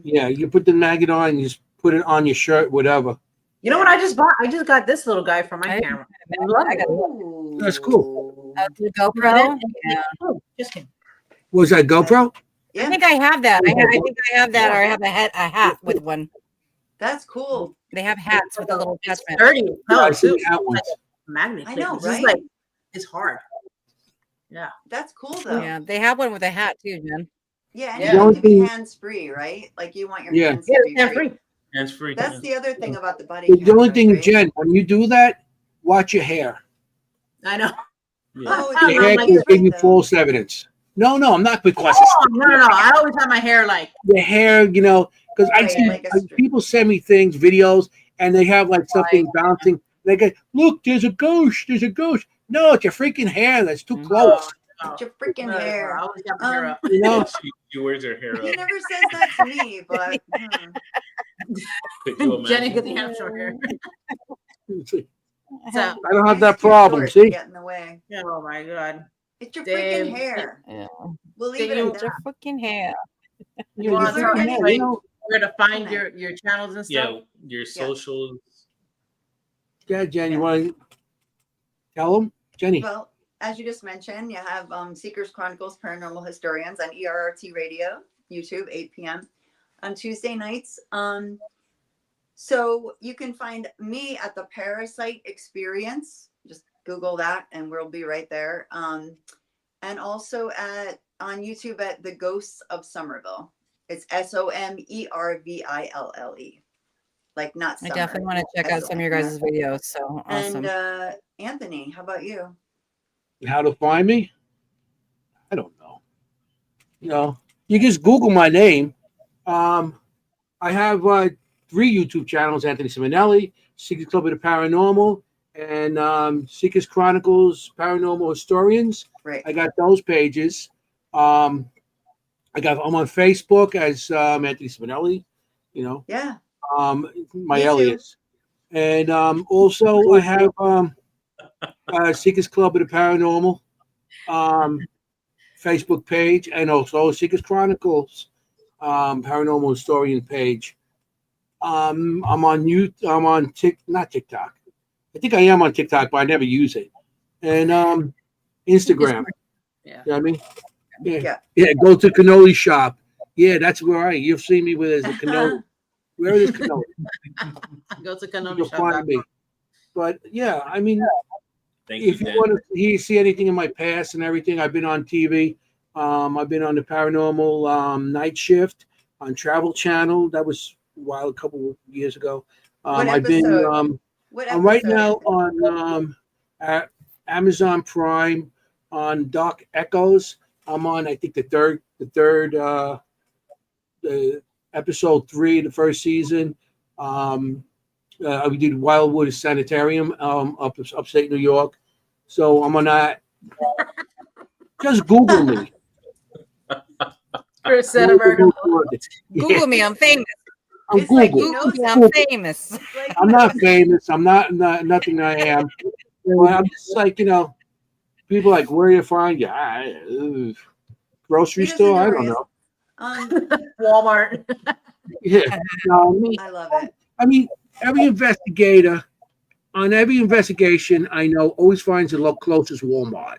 Yeah, you put the magnet on and you just put it on your shirt, whatever.
You know what I just bought? I just got this little guy for my camera. I love it.
That's cool.
The GoPro?
Yeah. Just kidding.
Was that GoPro?
Yeah. I think I have that. I think I have that, or I have a hat with one.
That's cool.
They have hats with a little attachment.
No,
magnet. I know,
right? It's hard. Yeah,
that's cool though.
Yeah, they have one with a hat too, Jen.
Yeah, and you want to be hands-free, right? Like you want your hands to be free.
Hands-free.
That's the other thing about the body.
The only thing, Jen, when you do that, watch your hair.
I know.
Yeah.
Your hair can give you false evidence. No, I'm not because.
No. I always have my hair like.
The hair, because I see people send me things, videos, and they have like something bouncing. They go, look, there's a ghost. There's a ghost. No, it's your freaking hair. That's too close.
It's your freaking hair.
I always have my hair up.
She wears her hair up.
He never says that to me, but
Jennie could have short hair.
So
I don't have that problem. See?
Get in the way.
Oh my God.
It's your freaking hair.
Yeah.
We'll leave it at that.
It's your freaking hair.
You want to tell anybody where to find your channels and stuff?
Yeah, your socials.
Yeah, Jen, you want to tell them? Jennie.
Well, as you just mentioned, you have Seekers Chronicles Paranormal Historians on ERRT Radio, YouTube, 8 p.m. on Tuesday nights. So you can find me at the ParaSight Experience. Just Google that and we'll be right there. And also on YouTube at the Ghosts of Somerville. It's SOMERVILLE. Like not summer.
I definitely want to check out some of your guys' videos. So awesome.
And Anthony, how about you?
How to find me? I don't know. You just Google my name. I have 3 YouTube channels: Anthony Simonelli, Seekers Club of the Paranormal, and Seekers Chronicles Paranormal Historians.
Right.
I got those pages. I'm on Facebook as Anthony Simonelli.
Yeah.
My alias, and also I have Seekers Club of the Paranormal Facebook page, and also Seekers Chronicles Paranormal Historian page. I'm on not TikTok. I think I am on TikTok, but I never use it. And Instagram.
Yeah.
You know what I mean? Yeah. Go to cannoli shop. Yeah, that's where you'll see me with a cannoli. Where is cannoli?
Go to cannoli
You'll
shop.
find me. But yeah, I mean,
if
you want to see anything in my past and everything, I've been on TV. I've been on the Paranormal Night Shift on Travel Channel. That was a couple of years ago. I've been I'm right now on Amazon Prime on 𝗏𝗏𝗀𝗃. I'm on, I think, the third episode 3 of the first season. We did Wildwood Sanitarium upstate New York. So I'm on that. Just Google me.
Chris said America.
Google me, I'm famous.
I'm Google.
Like,
Google me, I'm famous.
I'm not famous. I'm not nothing I am. Well, I'm just like, people like, where you find you? Grocery store? I don't know.
Walmart.
Yeah.
I love it.
I mean, every investigator on every investigation I know always finds the closest Walmart.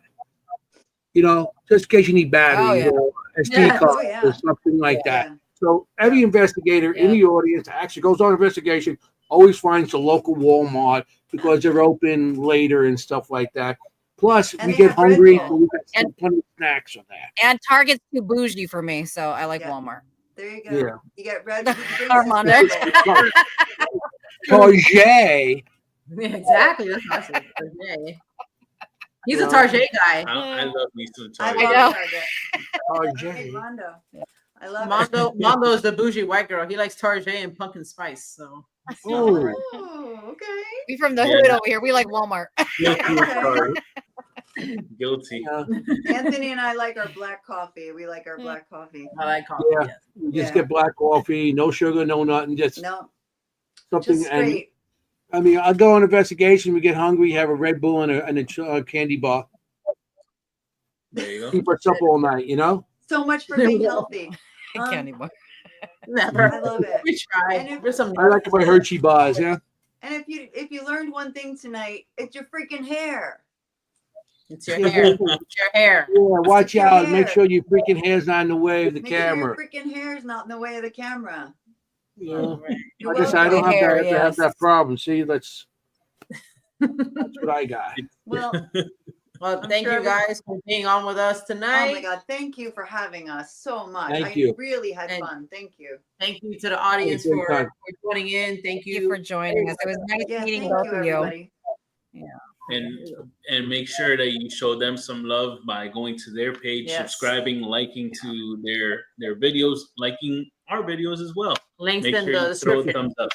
Just in case you need batteries or SD cards or something like that. So every investigator in the audience that actually goes on investigation always finds the local Walmart because they're open later and stuff like that. Plus, we get hungry, so we got plenty of snacks on that.
And Target's too bougie for me, so I like Walmart.
There you go.
Yeah.
You get red.
Armando.
𝗏𝗏𝗃𝗏.
Yeah, exactly. That's awesome. Target. He's a Target guy.
I love me some
I
Target.
love
Target.
Target. Mondo. I love
Mondo is the bougie white girl. He likes Target and pumpkin spice. So.
Oh,
okay.
We from the hood over here. We like Walmart.
Guilty.
Anthony and I like our black coffee. We like our black coffee.
I like coffee.
Yeah. You just get black coffee, no sugar, no nothing, just something.
Just straight.
And I mean, I go on investigation. We get hungry, have a Red Bull and a candy bar.
There you go.
Keep us up all night,
So much for being healthy.
Candy bar.
Never.
I love it.
We try.
I like my 𝗟𝗏𝗘𝗃𝗏𝗃 bars, yeah.
And if you learned one thing tonight, it's your freaking hair.
It's your hair. It's your hair.
Yeah, watch out. Make sure your freaking hair's not in the way of the camera.
Make sure your freaking hair is not in the way of the camera.
Yeah. I don't have that problem. See, that's what I got.
Well,
thank you guys for being on with us tonight.
Oh my God, thank you for having us so much.
Thank you.
Really had fun. Thank you.
Thank you to the audience for joining in. Thank you
for joining us. It was nice meeting both of you.
Yeah.
And make sure that you show them some love by going to their page, subscribing, liking to their videos, liking our videos as well.
Links
make
in
sure
the
you throw a
description.
thumbs up.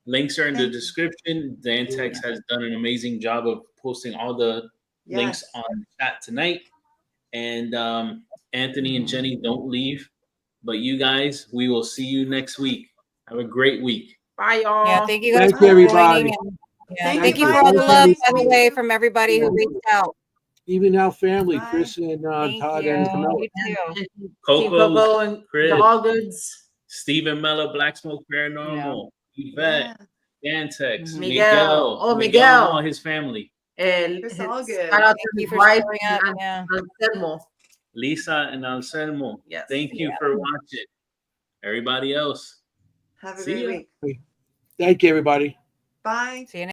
Links are in the description. Dantex has done an amazing job of posting all the links on the chat tonight. And Anthony and Jenny, don't leave. But you guys, we will see you next week. Have a great week.
Bye, y'all.
Yeah, thank you guys
for everybody.
Thank you for all the love, by the way, from everybody who reached out.
Even our family, Chris and Todd and Camilla.
Coco
and
Chris,
All Goods,
Stephen Mella, Black Smoke Paranormal, Yvette, Dantex,
Miguel,
all his family.
And
all good.
Shout out to his wife and
Anselmo.
Lisa and Anselmo.
Yes.
Thank you for watching. Everybody else.
Have a great week.
Thank you, everybody.
Bye.
See you next